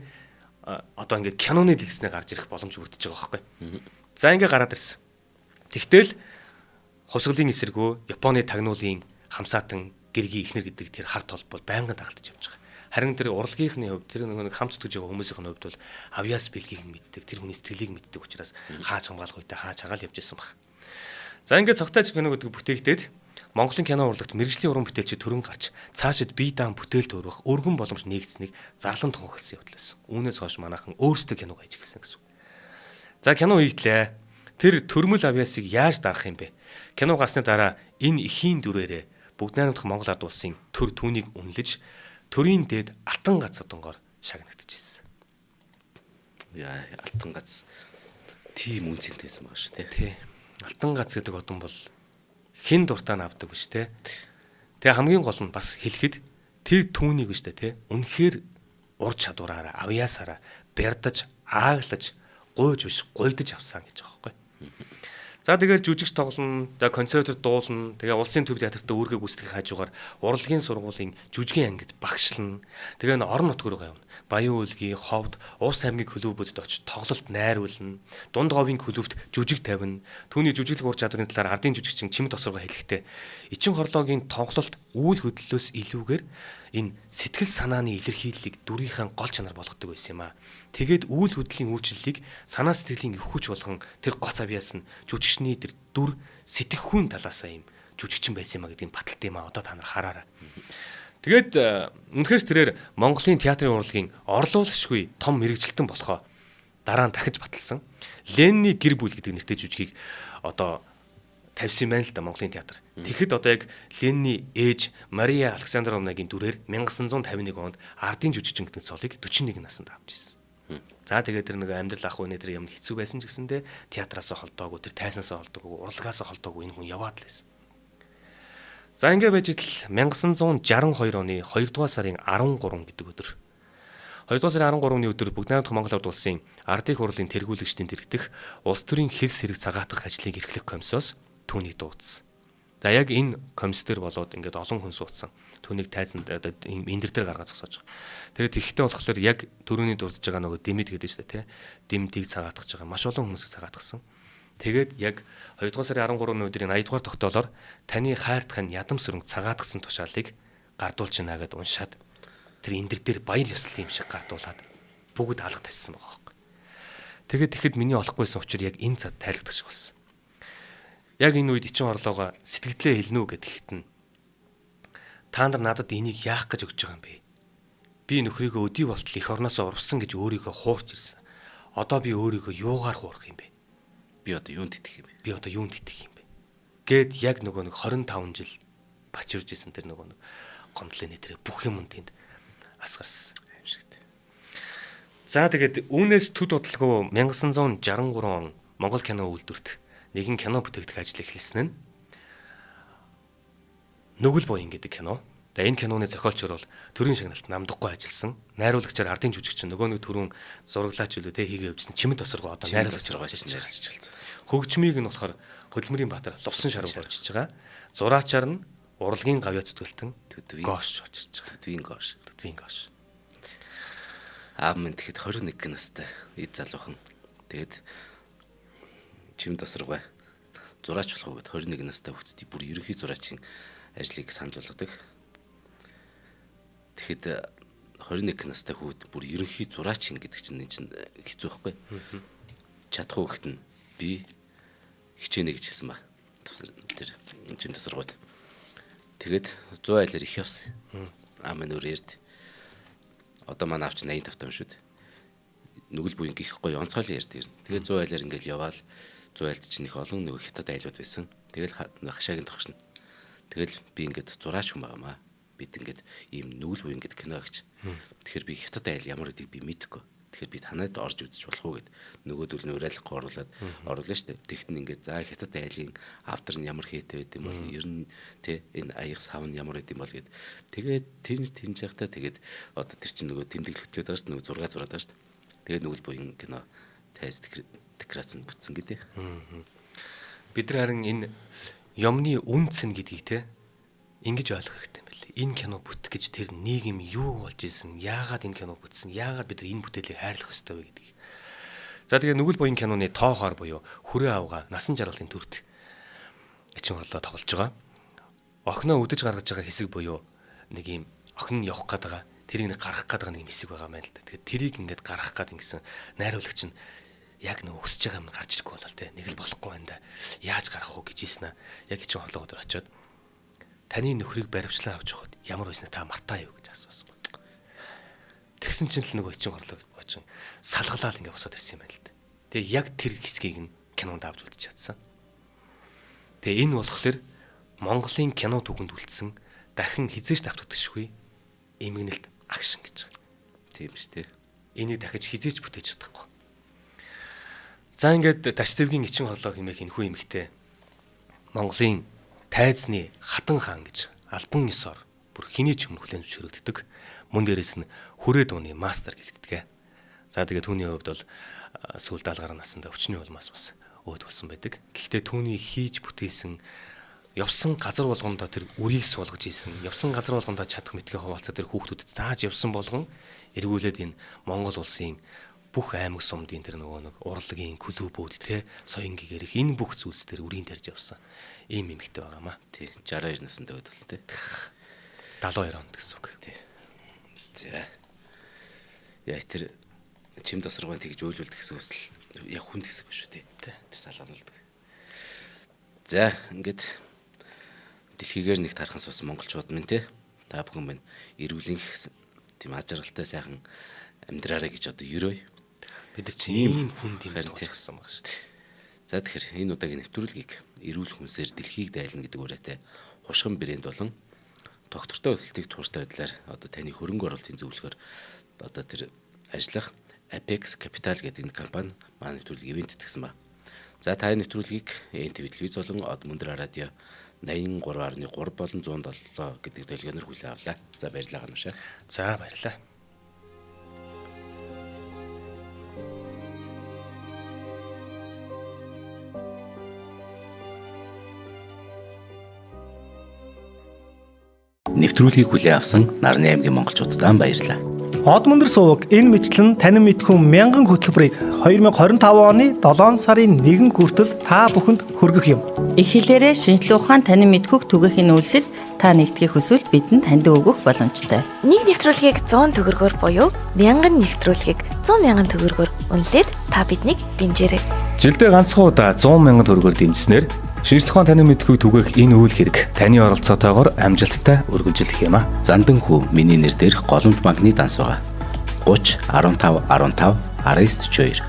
одоо ингээд киноны дэлснээ гарч ирэх боломж бүрдэж байгаа байхгүй. За ингээд гараад ирсэн. Тэгтэл хувьсгалын эсэргүү Японы тагнуулын хамсаатан гэргийн ихнэр гэдэг тэр харт толбол байнгын тагалтаж явж байгаа. Харин тэр урлагийнхны хувьд тэр нэг хамт зүтгэж байгаа хүмүүсийн хувьд бол авьяас бэлгийг мэддэг, тэр хүний сэтгэлийг мэддэг учраас хааж хамгаалах үедээ хааж хагаал явж ирсэн баг. За ингээд Цогтойж кино гэдэг бүтээгдээд Монголын кино урлагт мэргэжлийн уран бүтээлчид төрөн гарч цаашид бие даан бүтээл төрөх өргөн боломж нэгдсэнийг зарлан тунхагласан явдал байсан. Үүнээс хойш манайхан өөрсдөө кино хийж эхэлсэн гэсэн. За кино хийлээ. Тэр төрмөл авьяасыг яаж дарах юм бэ? Кино гарсны дараа энэ эхийн дүрээрээ бүгд найрамдах Монгол ард улсын төр түүнийг үнэлж төрийн дээд алтан гац одонгоор шагнагдчихсэн. Яа, алтан гац тийм үнцэнтэйсэн байгаа шүү тий. Алтан гац гэдэг одон бол хин дуртаа авдаг биш те. Тэгээ хамгийн гол нь бас хэлэхэд тэр түүнийг биш те. Үнэхээр ур чадвараараа авьяасаараа бярдаж, ааглаж, гуйж биш гуйдаж авсан гэж байгаа байхгүй. За тэгээд жүжигч тоглоно, тэгээ концертод дуулна, тэгээ улсын төв театрт үүргээ гүйцэтгэх хажуугаар урлагийн сургуулийн жүжигийн ангид багшлна. Тэгээ орон нутг руу явна. Баян үлгийн ховд, Уус аймгийн клубүүдэд очиж тоглолт найруулна. Дунд говийн клубт жүжиг тавина. Түүний жүжиглэх ур чадварын талаар ардын жүжигчин Чимэд Осоргоо хэлэхдээ Ичин хорлоогийн тоглолт үйл хөдлөлөөс илүүгээр энэ сэтгэл санааны илэрхийллийг дүрийнхээ гол чанар болгодог байсан юм аа. Тэгээд үйл хөдлөлийн үйлчлэлийг санаа сэтгэлийн их хүч болгон тэр гоц авьяас нь жүжигчний тэр дүр сэтгэхүйн талаасаа юм жүжигчин байсан юм а гэдгийг баталт юм а одоо та нар хараарай. Тэгээд үнэхээр тэрээр Монголын театрын урлагийн орлуулшгүй том мэрэгжилтэн болохоо дараа нь дахиж баталсан. Ленний гэр бүл гэдэг нэртэй жүжигийг одоо тавьсан юм байна л да Монголын театр. Тэгэхэд одоо яг Ленины ээж Мария Александровнагийн дүрээр 1951 онд ардын жүжигчин гэдэг цолыг 41 наснд авч ирсэн. За тэгээд тэр нэг амьдрал ах үний тэр юм хэцүү байсан ч гэсэндээ театраас холдоогүй, тэр тайснаас холдоогүй, урлагаас холдоогүй энэ хүн яваад л байсан. За ингэ байж итл 1962 оны 2 дугаар сарын 13 гэдэг өдөр 2 дугаар сарын 13-ны өдөр Бүгд найрамдах Монгол Ард улсын ардын хурлын тэргүүлэгчдийн тэргдэх улс төрийн хэлс хэрэг цагаатгах ажлыг эрхлэх комиссоос түүнийг дуудсан. За яг энэ комисс төр болоод ингээд олон хүн суудсан. Түүнийг тайзанд одоо эндэр дээр гаргаад зогсоож байгаа. Тэгээд тэгэхдээ болохоор яг төрөний дурдж байгаа нөгөө дэмэд гэдэг чинь тэ дэмдийг цагаатгах байгаа. Маш олон хүмүүсийг цагаатгсан. Тэгээд яг 2 дугаар сарын 13-ны өдрийн 80 дугаар тогтоолоор таны хайртахын ядам сүрэнг цагаатгсан тушаалыг гардуулж байна гэдээ уншаад тэр эндэр дээр баяр ёслол юм шиг гардуулаад бүгд алга тассан байгаа байхгүй. Тэгээд тэгэхэд миний олохгүйсэн учраас яг энэ цад тайлбарлах шиг болсон. Яг энэ үед Ичин орлоогоо сэтгэлдээ хэлнэ үү гэдэгт нь та нар надад энийг яах гэж өгч байгаа юм бэ? Би нөхрийгөө өдий болтол эх орноосоо урвсан гэж өөрийгөө хуурч ирсэн. Одоо би өөрийгөө юугаар хуурах юм бэ? Би одоо юунд итгэх юм бэ? Би одоо юунд итгэх юм бэ? Гэт яг нөгөө нэг 25 жил бачирж исэн тэр нөгөө нэг гомдлын тэр бүх юм тэнд асгарсан юм шигтэй. За тэгээд үүнээс төд бодлого 1963 он Монгол кино үйлдвэрт нэгэн кино бүтээгдэх ажил эхэлсэн нь Нүгэл буян гэдэг кино. Тэгээ энэ киноны зохиолчор бол төрийн шагналт намдаггүй ажилласан. Найруулагчаар ардын жүжигчин нөгөө нэг түрүүн зураглаач үлээ те хийгээ өвчсөн Чимэд тосрогоо одоо найруулагч ярьж болсон. Хөгжмийг нь болохоор Хөдөлмөрийн Баатар Лувсан шарав орчиж байгаа. Зураачаар нь урлагийн гавьяа зүтгэлтэн Гош очиж байгаа. Төдвийн Гош. Аав минь тэгэхэд 21 настай эд залуухан. Тэгээд Чимэд тосрогоо зураач болох гээд 21 настай хүүхдийг бүр ерөнхий зураачийн ажлыг санал болгодог. Тэгэхэд 21 настай хүүд бүр ерөнхий зураачин гэдэг чинь хэцүү байхгүй. Чадах уу гэхэд нь би хичээнэ гэж хэлсэн ба. Тэр Чимэд тосрогоод. Тэгэд 100 айлаар их явсан. Амын өрөөд. Одоо манай авч 85 юм шүү дээ. Нүгэл буян гих гоё онцгойлон ярьд ирнэ. Тэгээд 100 айлаар ингээл яваал 100 айлд чинь их олон нэг хятад айлууд байсан. Тэгэл хашаагийн тогшно. Тэгэл би ингээд зураач хүн байгаамаа. Бид ингээд ийм Нүгэл буян гэдэг кино гэж. Тэгэхээр би хятад айл ямар гэдгийг би мэдэхгүй. Тэгэхээр би танад орж үзэж болох уу гэд нөгөөдөл нь уриалгахгүй оруулаа штэ. Тэгт нь ингээд за хятад айлын автор нь ямар хийтэй байд юм бол ер нь тэ энэ аяг сав нь ямар байд юм бол гэд. Тэгээд тэнж явахтаа тэгээд одоо тэр чинь нөгөө тэмдэглэгдлээд байгаа штэ. Нөгөө зураг зураад байгаа штэ. Тэгээд Нүгэл буян кино тайз декорацийн бүтсэн гэдэг. Бид нар харин энэ юмны үнцэн гэдгийг те ингэж ойлгох хэрэгтэй юм байна. Энэ кино бүтэх гэж тэр нийгэм юу болж исэн, яагаад энэ кино бүтсэн, яагаад бид нар энэ бүтээлийг хайрлах ёстой вэ гэдгийг. За тэгээ Нүгэл буян киноны тоохоор буюу хүрээ авга насан жаргалын төрд Ичин орлоо тоглож байгаа. Охиноо үдэж гаргаж байгаа хэсэг буюу нэг юм охин явах гээд байгаа. Тэрийг нэг гаргах гээд байгаа нэг хэсэг байгаа юм байна л да. Тэгэхээр тэрийг ингээд гаргах гээд ингэсэн найруулагч нь яг нэг өсөж байгаа юм гарч ирэхгүй болол те нэг л болохгүй байна да. Яаж гарах уу гэж ийсэн аа. Яг Ичин орлоо өдөр очиод таны нөхрийг баримтлан авч явахад ямар байснаа та мартаа юу гэж асуусан. Тэгсэн чинь л нөгөө Ичин орлоо гочин салгалаад ингээд босоод ирсэн юм байна л да. Тэгээ яг тэр хэсгийг нь кинонд авч үлдэж чадсан. Тэгээ энэ болохоор Монголын кино түүхэнд үлдсэн дахин хизээч давтагдчихгүй эмгэнэлт акшн гэж. Тийм шүү дээ. Энийг дахиж хизээч бүтээж чадахгүй. За ингээд Таш зэвгийн Ичин орлоо хэмээх энэхүү эмэгтэй Монголын тайзны хатан хаан гэж албан ёсоор бүр хэний ч өмнө хүлээн зөвшөөрөгддөг. Мөн дээрээс нь хүрээ дууны мастер гэгддэг. За тэгээ түүний хувьд бол сүүл 70 гаруй наснда өчнөө улмаас бас өөд болсон байдаг. Гэхдээ түүний хийж бүтээсэн явсан газар болгондоо тэр үрийг суулгаж ийсэн. Явсан газар болгондоо чадах мэтгээ хуваалцаа тэр хүүхдүүдэд зааж явсан болгон эргүүлээд энэ Монгол улсын бүх аймаг сумдын тэр нөгөө нэг урлагийн клубүүд те соён гэгэрх энэ бүх зүйлс тэр үрийн тарьж явсан. Ийм эмэгтэй байгаамаа. Тий 62 наснда өөд болсон те. 72 онд гэсэн үг. Тий. За. Яа тэр Чимэд тосрогоо тэгж өөлүүлдэг хэсгээс л яг хүнд хэсэг ба шүү дээ. Тэр салгаануулдаг. За ингээд дэлхийгээр нэг тархан суусан монголчууд минь те. Та бүхэн минь эрүүлийн тийм ажралтай сайхан амьдраарай гэж одоо ерөөй. Бид нар чинь ийм хүнд юм болж гисэн байгаа шүү дээ. За тэгэхээр энэ удаагийн нэвтрүүлгийг эрүүл хүнсээр дэлхийг дайлна гэдэг үрээтэй хушган брэнд болон доктортой өсөлтийг тууштай байдлаар одоо таны хөрөнгө оруулалтын зөвлөхөр одоо тэр ажиллах Apex Capital гэдэг энэ компани маань нэвтрүүлэг ивент итгэсэн ба. За та энэ нэвтрүүлгийг NTV телевиз болон Од Мөндөр радио 83.3 болон 107 гэдэг дэлгөөнөөр хүлээн авлаа. За баярлалаа ганушаа. За баярлалаа. Нэвтрүүлгийг хүлээн авсан Нарны аймгийн монголчуудаа баярлалаа. Од Мөндөр суваг энэ мэтлэн танин мэдхүн мянган хөтөлбөрийг 2025 оны 7 сарын 1 хүртэл та бүхэнд хүргэх юм. Их хэлээрээ шинжлэх ухаан танин мэдхүг түгээхийн үйлсэд та нэгтгэх хүсвэл бидэнд танд өгөх боломжтой. Нэг нэвтрүүлгийг 100 төгрөгөөр буюу 1000 нэвтрүүлгийг 100,000 төгрөгөөр үнэлээд та биднийг дэмжээрэй. Жилдээ ганцхан удаа 100,000 төгрөгөөр дэмжснээр шинжлэх ухаан танин мэдхүг түгээх энэ үйл хэрэг таны оролцоотойгоор амжилттай үргэлжлэх юм а. Зандан хүү миний нэр дээрх голомт банкны данс байгаа. 30 15 15 1942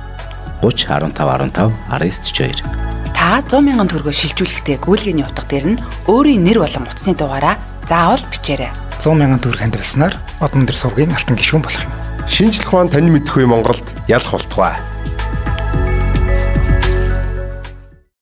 30 15 15 1942 Та 100,000 төгрөгөөр шилжүүлэхдээ гүйлгээний утга дээр нь өөрийн нэр болон утасны дугаараа заавал бичээрэй. 100,000 төгрөг хандвалснаар Од Мөндөр сувгийн алтан гишүүн болох юм. Шинжлэх ухаан танин мэдхгүй Монголд ялах болтугай.